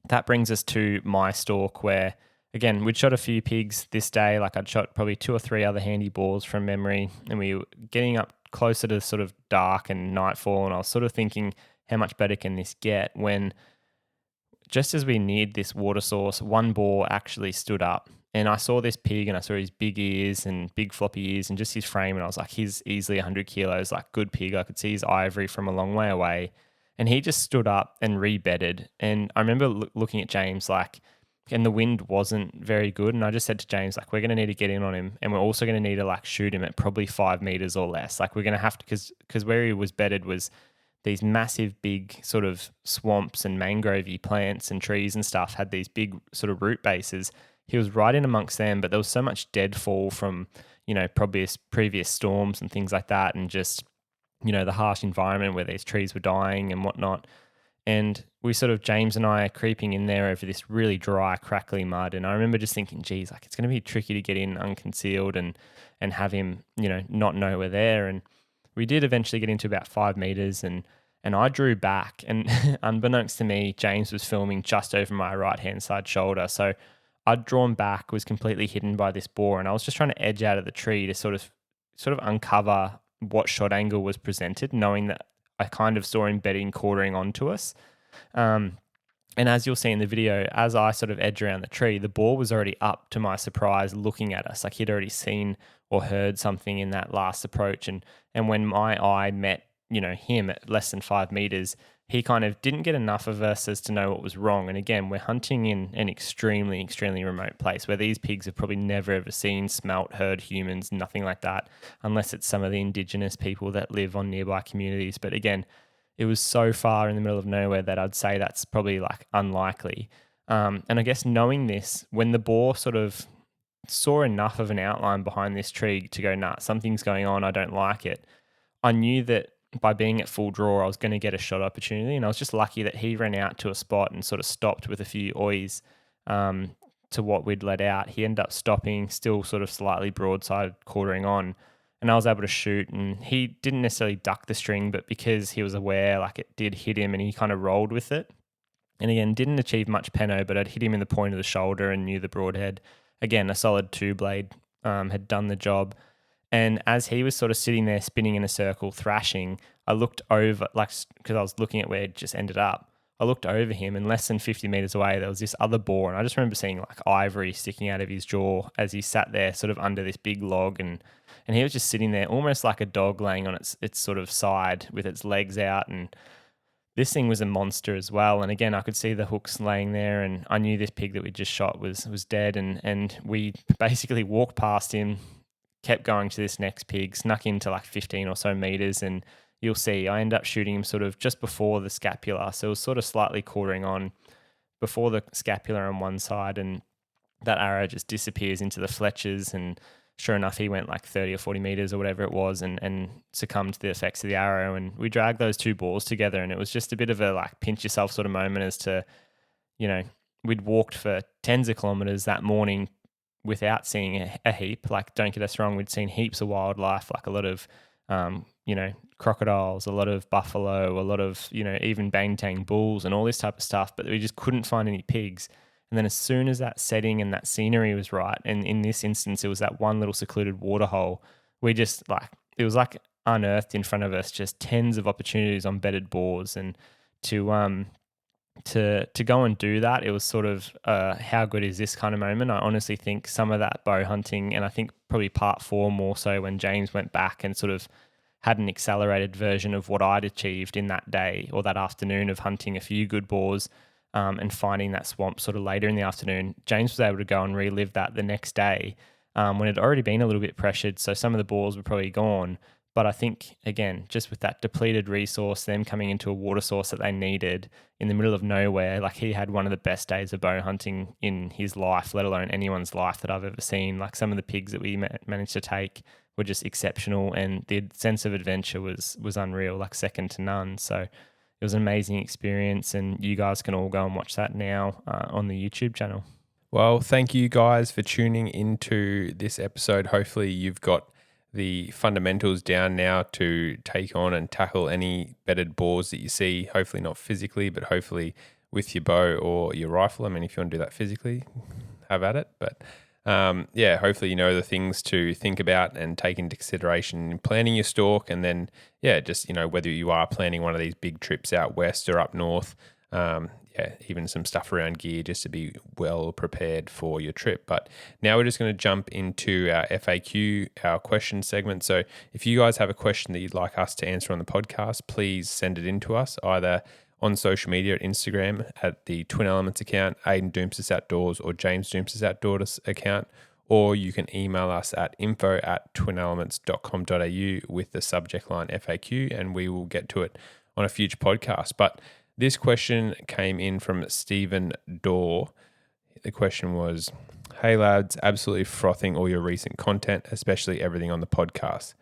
[SPEAKER 1] that brings us to my stalk where, again, we'd shot a few pigs this day. Like I'd shot probably 2 or 3 other handy boars from memory, and we were getting up closer to sort of dark and nightfall, and I was sort of thinking, how much better can this get? When just as we neared this water source, one boar actually stood up, and I saw this pig and I saw his big ears and big floppy ears and just his frame, and I was like, he's easily 100 kilos, like good pig. I could see his ivory from a long way away. And he just stood up and rebedded. And I remember looking at James, like, and the wind wasn't very good. And I just said to James, like, we're going to need to get in on him. And we're also going to need to, like, shoot him at probably 5 meters or less. Like, we're going to have to, because where he was bedded was these massive big sort of swamps and mangrovey plants and trees and stuff had these big sort of root bases. He was right in amongst them, but there was so much deadfall from, probably previous storms and things like that, and just, the harsh environment where these trees were dying and whatnot. And we sort of, James and I are creeping in there over this really dry, crackly mud. And I remember just thinking, geez, like it's going to be tricky to get in unconcealed and have him, not know we're there. And we did eventually get into about 5 meters, and I drew back, and unbeknownst to me, James was filming just over my right-hand side shoulder. So I'd drawn back, was completely hidden by this boar, and I was just trying to edge out of the tree to sort of uncover what shot angle was presented, knowing that I kind of saw him bedding, quartering onto us. And as you'll see in the video, as I sort of edge around the tree, the boar was already up, to my surprise, looking at us. Like he'd already seen or heard something in that last approach. And when my eye met, him at less than 5 meters, he kind of didn't get enough of us as to know what was wrong. And again, we're hunting in an extremely, extremely remote place where these pigs have probably never ever seen, smelt, heard humans, nothing like that, unless it's some of the indigenous people that live on nearby communities. But again, it was so far in the middle of nowhere that I'd say that's probably like unlikely. And I guess knowing this, when the boar sort of saw enough of an outline behind this tree to go, nah, something's going on, I don't like it, I knew that by being at full draw, I was going to get a shot opportunity. And I was just lucky that he ran out to a spot and sort of stopped with a few oys to what we'd let out. He ended up stopping, still sort of slightly broadside quartering on. And I was able to shoot, and he didn't necessarily duck the string, but because he was aware, like it did hit him, and he kind of rolled with it. And again, didn't achieve much peno, but I'd hit him in the point of the shoulder and knew the broadhead. Again, a solid 2-blade had done the job. And as he was sort of sitting there spinning in a circle, thrashing, I looked over, like, because I was looking at where it just ended up. I looked over him, and less than 50 meters away, there was this other boar. And I just remember seeing like ivory sticking out of his jaw as he sat there sort of under this big log. And he was just sitting there almost like a dog laying on its sort of side with its legs out. And this thing was a monster as well. And again, I could see the hooks laying there, and I knew this pig that we just shot was dead. And we basically walked past him, kept going to this next pig, snuck into like 15 or so meters, and you'll see I end up shooting him sort of just before the scapula. So it was sort of slightly quartering on before the scapula on one side, and that arrow just disappears into the fletchers, and sure enough, he went like 30 or 40 meters or whatever it was, and succumbed to the effects of the arrow. And we dragged those two boars together, and it was just a bit of a like pinch yourself sort of moment as to, we'd walked for tens of kilometers that morning without seeing a heap. Like, don't get us wrong, we'd seen heaps of wildlife, like a lot of, crocodiles, a lot of buffalo, a lot of, even banteng bulls and all this type of stuff, but we just couldn't find any pigs. And then as soon as that setting and that scenery was right, and in this instance, it was that one little secluded waterhole, we just it was like unearthed in front of us, just tens of opportunities on bedded boars. And to go and do that, it was sort of how good is this kind of moment. I honestly think some of that bow hunting, and I think probably part 4 more so when James went back and sort of had an accelerated version of what I'd achieved in that day or that afternoon of hunting a few good boars and finding that swamp sort of later in the afternoon. James was able to go and relive that the next day when it had already been a little bit pressured, so some of the boars were probably gone. But I think, again, just with that depleted resource, them coming into a water source that they needed in the middle of nowhere, like he had one of the best days of bow hunting in his life, let alone anyone's life that I've ever seen. Like some of the pigs that we managed to take were just exceptional, and the sense of adventure was unreal, like second to none. So it was an amazing experience, and you guys can all go and watch that now on the YouTube channel.
[SPEAKER 2] Well, thank you guys for tuning into this episode. Hopefully you've got the fundamentals down now to take on and tackle any bedded boars that you see, hopefully not physically, but hopefully with your bow or your rifle. I mean, if you want to do that physically, have at it. But hopefully you know the things to think about and take into consideration in planning your stalk. And then, just, whether you are planning one of these big trips out west or up north, even some stuff around gear just to be well prepared for your trip. But now we're just going to jump into our FAQ, our question segment. So if you guys have a question that you'd like us to answer on the podcast, please send it in to us either on social media at Instagram at the Twin Elements account, Ayden Doumtsis Outdoors, or James Doumtsis Outdoors account, or you can email us at info@twinelements.com.au with the subject line FAQ, and we will get to it on a future podcast. But this question came in from Stephen Dorr. The question was, hey lads, absolutely frothing all your recent content, especially everything on the podcast.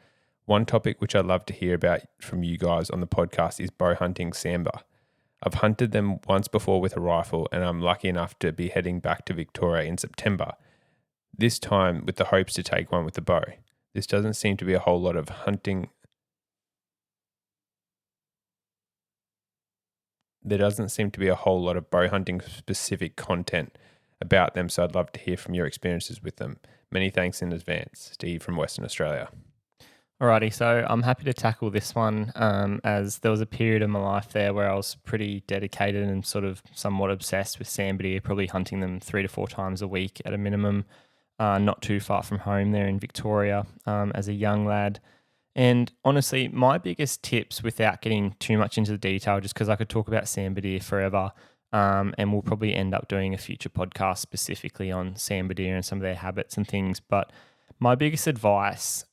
[SPEAKER 2] One topic which I'd love to hear about from you guys on the podcast is bow hunting sambar. I've hunted them once before with a rifle, and I'm lucky enough to be heading back to Victoria in September, this time with the hopes to take one with the bow. This doesn't seem to be a whole lot of hunting. There doesn't seem to be a whole lot of bow hunting specific content about them, so I'd love to hear from your experiences with them. Many thanks in advance. Steve from Western Australia.
[SPEAKER 1] Alrighty, so I'm happy to tackle this one as there was a period of my life there where I was pretty dedicated and sort of somewhat obsessed with sambar deer, probably hunting them 3 to 4 times a week at a minimum, not too far from home there in Victoria as a young lad. And honestly, my biggest tips, without getting too much into the detail, just because I could talk about sambar deer forever, and we'll probably end up doing a future podcast specifically on sambar deer and some of their habits and things. But my biggest advice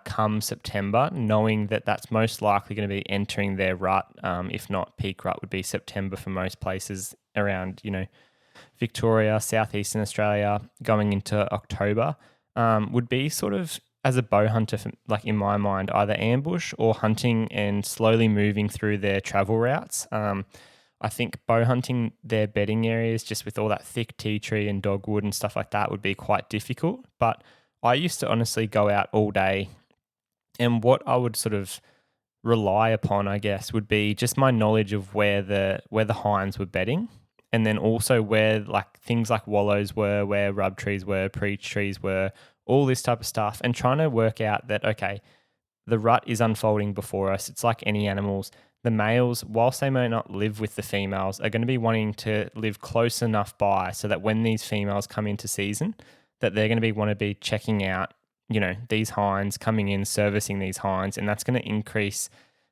[SPEAKER 1] come September, knowing that that's most likely going to be entering their rut, if not peak rut would be September for most places around, Victoria, southeastern Australia, going into October, would be sort of, as a bow hunter, like in my mind, either ambush or hunting and slowly moving through their travel routes. I think bow hunting their bedding areas, just with all that thick tea tree and dogwood and stuff like that, would be quite difficult. But I used to honestly go out all day, and what I would sort of rely upon, I guess, would be just my knowledge of where the hinds were bedding, and then also where like things like wallows were, where rub trees were, preach trees were, all this type of stuff, and trying to work out that, okay, the rut is unfolding before us. It's like any animals. The males, whilst they may not live with the females, are going to be wanting to live close enough by so that when these females come into season, that they're going to want to be checking out, these hinds, coming in, servicing these hinds, and that's going to increase,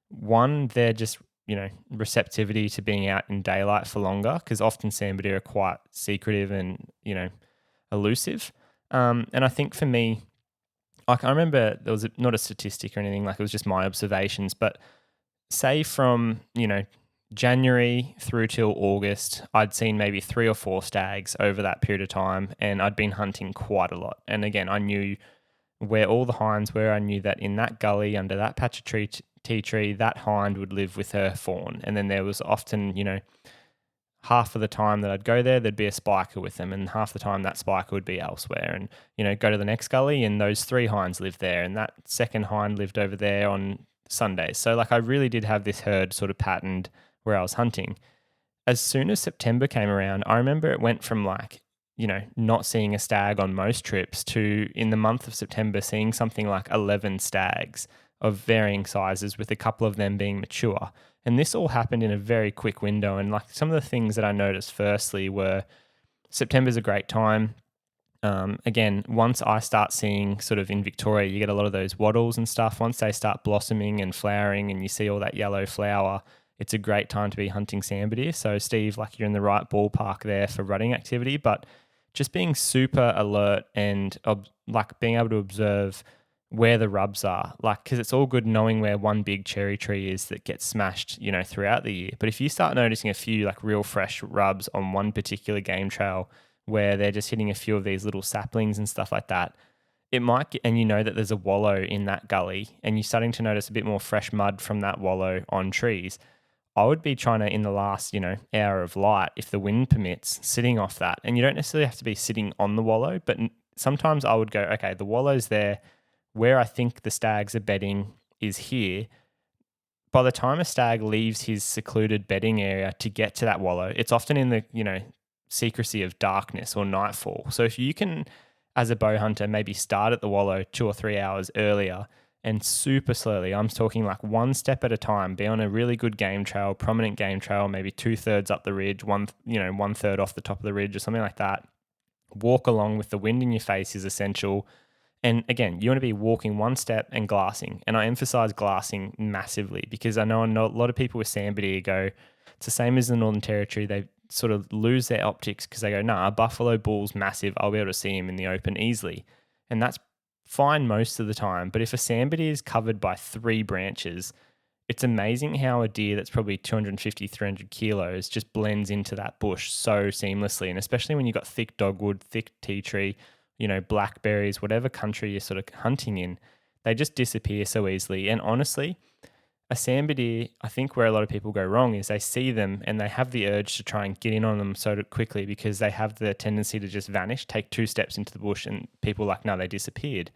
[SPEAKER 1] one, their just, receptivity to being out in daylight for longer, because often sambar deer are quite secretive and, elusive. And I think for me, I remember there was not a statistic or anything, like it was just my observations, but say from, January through till August, I'd seen maybe 3 or 4 stags over that period of time, and I'd been hunting quite a lot. And again, I knew where all the hinds were. I knew that in that gully under that patch of tea tree, that hind would live with her fawn. And then there was often, half of the time that I'd go there, there'd be a spiker with them, and half the time that spiker would be elsewhere. And, go to the next gully, and those 3 hinds lived there, and that second hind lived over there on Sundays. So like I really did have this herd sort of patterned where I was hunting. As soon as September came around, I remember it went from like, not seeing a stag on most trips to, in the month of September, seeing something like 11 stags of varying sizes, with a couple of them being mature. And this all happened in a very quick window. And like some of the things that I noticed firstly were, September's a great time. Again, once I start seeing sort of in Victoria, you get a lot of those wattles and stuff. Once they start blossoming and flowering and you see all that yellow flower, it's a great time to be hunting sambar deer. So Steve, like you're in the right ballpark there for rutting activity, but just being super alert and like being able to observe where the rubs are, like, because it's all good knowing where one big cherry tree is that gets smashed, throughout the year. But if you start noticing a few like real fresh rubs on one particular game trail where they're just hitting a few of these little saplings and stuff like that, it might get, and that there's a wallow in that gully and you're starting to notice a bit more fresh mud from that wallow on trees, I would be trying to, in the last, hour of light, if the wind permits, sitting off that. And you don't necessarily have to be sitting on the wallow, but sometimes I would go, okay, the wallow's there, where I think the stags are bedding is here. By the time a stag leaves his secluded bedding area to get to that wallow, it's often in the, secrecy of darkness or nightfall. So if you can, as a bow hunter, maybe start at the wallow 2 or 3 hours earlier and super slowly, I'm talking like one step at a time, be on a really good game trail, prominent game trail, maybe 2/3 up the ridge, 1/3 off the top of the ridge or something like that. Walk along with the wind in your face is essential. And again, you want to be walking one step and glassing. And I emphasize glassing massively because I know a lot of people with sambar deer go, it's the same as the Northern Territory. They sort of lose their optics because they go, nah, a buffalo bull's massive. I'll be able to see him in the open easily. And that's fine most of the time. But if a sambar deer is covered by 3 branches, it's amazing how a deer that's probably 250, 300 kilos just blends into that bush so seamlessly. And especially when you've got thick dogwood, thick tea tree, blackberries, whatever country you're sort of hunting in, they just disappear so easily. And honestly, a sambar deer, I think where a lot of people go wrong is they see them and they have the urge to try and get in on them so quickly because they have the tendency to just vanish, take 2 steps into the bush, and people are like, no, they disappeared.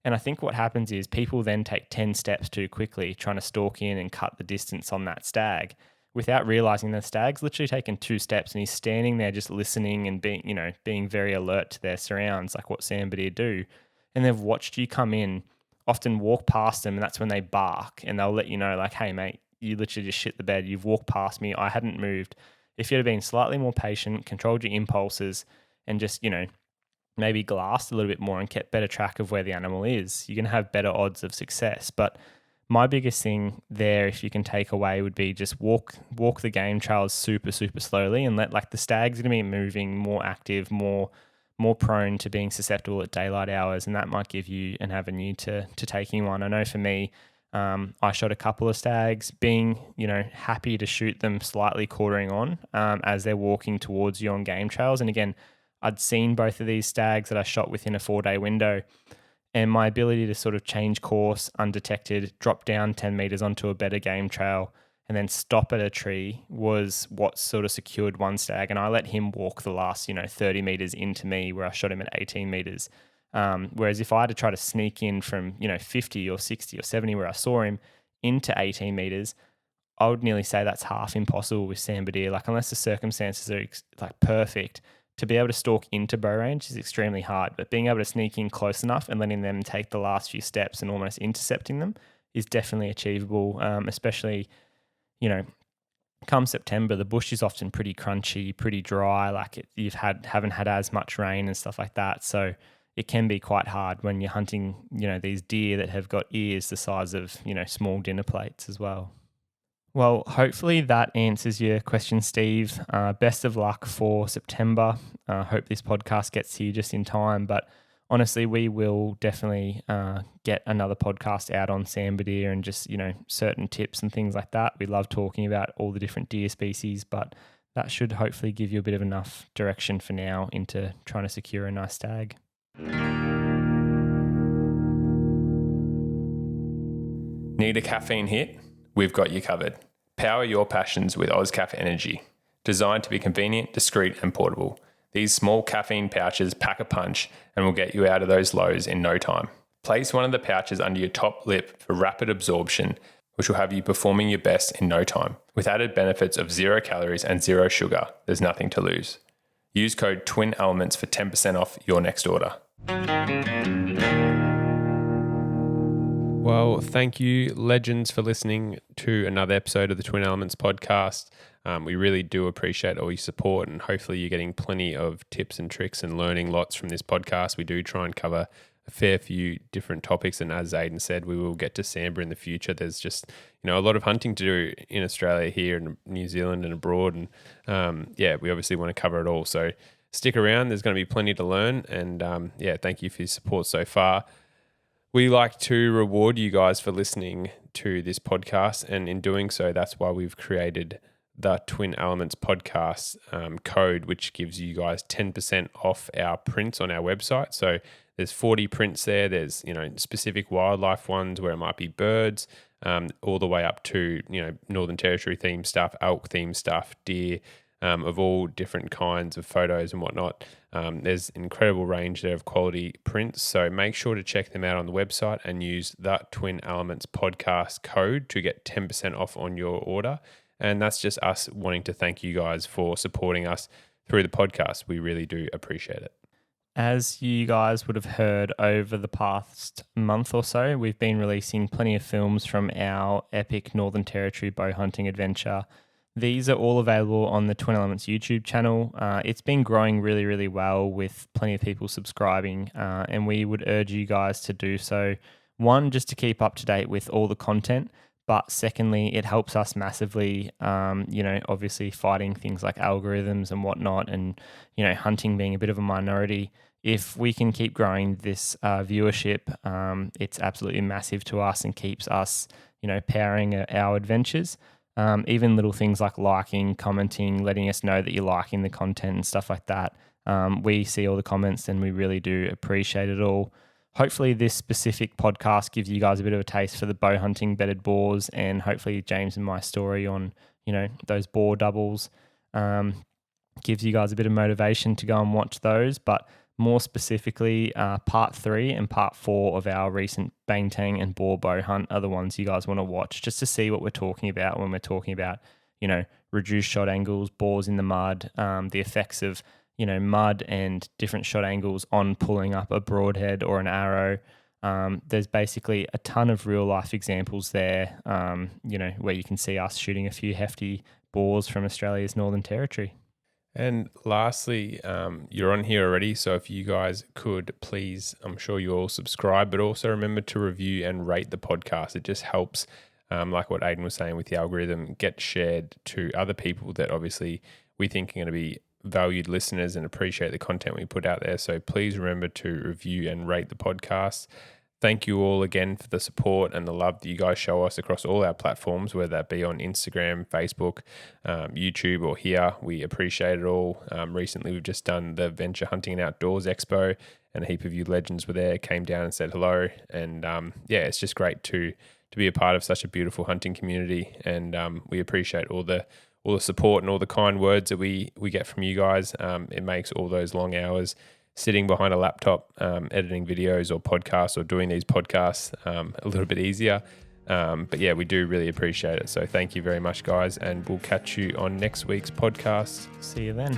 [SPEAKER 1] And I think what happens is people then take 10 steps too quickly, trying to stalk in and cut the distance on that stag without realizing the stag's literally taken 2 steps and he's standing there just listening and being very alert to their surrounds, like what sambar deer do. And they've watched you come in, often walk past them, and that's when they bark and they'll let you know, like, hey, mate, you literally just shit the bed. You've walked past me. I hadn't moved. If you'd have been slightly more patient, controlled your impulses, and just, maybe glassed a little bit more and kept better track of where the animal is, you're going to have better odds of success. But my biggest thing there, if you can take away, would be just walk the game trails super, super slowly and let, like, the stag's going to be moving, more active, more prone to being susceptible at daylight hours, and that might give you an avenue to taking one. I know for me, I shot a couple of stags, being, happy to shoot them slightly quartering on as they're walking towards you on game trails. And again, I'd seen both of these stags that I shot within a 4-day window, and my ability to sort of change course undetected, drop down 10 meters onto a better game trail, and then stop at a tree was what sort of secured one stag. And I let him walk the last, 30 meters into me where I shot him at 18 meters. Whereas if I had to try to sneak in from, 50 or 60 or 70 where I saw him into 18 meters, I would nearly say that's half impossible with sambar deer. Like, unless the circumstances are perfect, to be able to stalk into bow range is extremely hard, but being able to sneak in close enough and letting them take the last few steps and almost intercepting them is definitely achievable, especially, come September. The bush is often pretty crunchy, pretty dry, like haven't had as much rain and stuff like that. So it can be quite hard when you're hunting, these deer that have got ears the size of, small dinner plates as well. Well, hopefully that answers your question, Steve. Best of luck for September. Hope this podcast gets to you just in time. But honestly, we will definitely get another podcast out on sambar deer and just, certain tips and things like that. We love talking about all the different deer species, but that should hopefully give you a bit of enough direction for now into trying to secure a nice stag.
[SPEAKER 2] Need a caffeine hit? We've got you covered. Power your passions with OzCaff Energy. Designed to be convenient, discreet and portable. These small caffeine pouches pack a punch and will get you out of those lows in no time. Place one of the pouches under your top lip for rapid absorption, which will have you performing your best in no time. With added benefits of 0 calories and 0 sugar, there's nothing to lose. Use code TWINELEMENTS for 10% off your next order. Well, thank you, legends, for listening to another episode of the Twin Elements podcast. We really do appreciate all your support, and hopefully you're getting plenty of tips and tricks and learning lots from this podcast. We do try and cover a fair few different topics, and as Ayden said, we will get to sambar in the future. There's just, a lot of hunting to do in Australia, here in New Zealand and abroad, and we obviously want to cover it all. So stick around. There's going to be plenty to learn, and thank you for your support so far. We like to reward you guys for listening to this podcast, and in doing so, that's why we've created the Twin Elements podcast code, which gives you guys 10% off our prints on our website. So there's 40 prints there. There's, specific wildlife ones where it might be birds, all the way up to, Northern Territory themed stuff, elk themed stuff, deer, of all different kinds of photos and whatnot. There's an incredible range there of quality prints. So make sure to check them out on the website and use that Twin Elements podcast code to get 10% off on your order. And that's just us wanting to thank you guys for supporting us through the podcast. We really do appreciate it.
[SPEAKER 1] As you guys would have heard over the past month or so, we've been releasing plenty of films from our epic Northern Territory bow hunting adventure. These are all available on the Twin Elements YouTube channel. It's been growing really, really well with plenty of people subscribing, and we would urge you guys to do so. One, just to keep up to date with all the content, but secondly, it helps us massively, obviously fighting things like algorithms and whatnot, and, hunting being a bit of a minority. if we can keep growing this viewership, it's absolutely massive to us and keeps us, powering our adventures. Even little things like liking, commenting, letting us know that you're liking the content and stuff like that. We see all the comments and we really do appreciate it all. Hopefully this specific podcast gives you guys a bit of a taste for the bow hunting bedded boars, and hopefully James and my story on, those boar doubles gives you guys a bit of motivation to go and watch those. But more specifically, part 3 and part 4 of our recent banteng and boar bow hunt are the ones you guys want to watch, just to see what we're talking about when we're talking about, reduced shot angles, boars in the mud, the effects of, mud and different shot angles on pulling up a broadhead or an arrow. There's basically a ton of real life examples there, where you can see us shooting a few hefty boars from Australia's Northern Territory.
[SPEAKER 2] And lastly, you're on here already, so if you guys could please, I'm sure you all subscribe, but also remember to review and rate the podcast. It just helps, like what Ayden was saying with the algorithm, get shared to other people that obviously we think are going to be valued listeners and appreciate the content we put out there. So please remember to review and rate the podcast. Thank you all again for the support and the love that you guys show us across all our platforms, whether that be on Instagram, Facebook, YouTube, or here. We appreciate it all. Recently, we've just done the Venture Hunting and Outdoors Expo, and a heap of you legends were there, came down and said hello. And it's just great to be a part of such a beautiful hunting community. And we appreciate all the support and all the kind words that we get from you guys. It makes all those long hours sitting behind a laptop, editing videos or podcasts or doing these podcasts a little bit easier. But yeah, we do really appreciate it. So thank you very much, guys. And we'll catch you on next week's podcast.
[SPEAKER 1] See you then.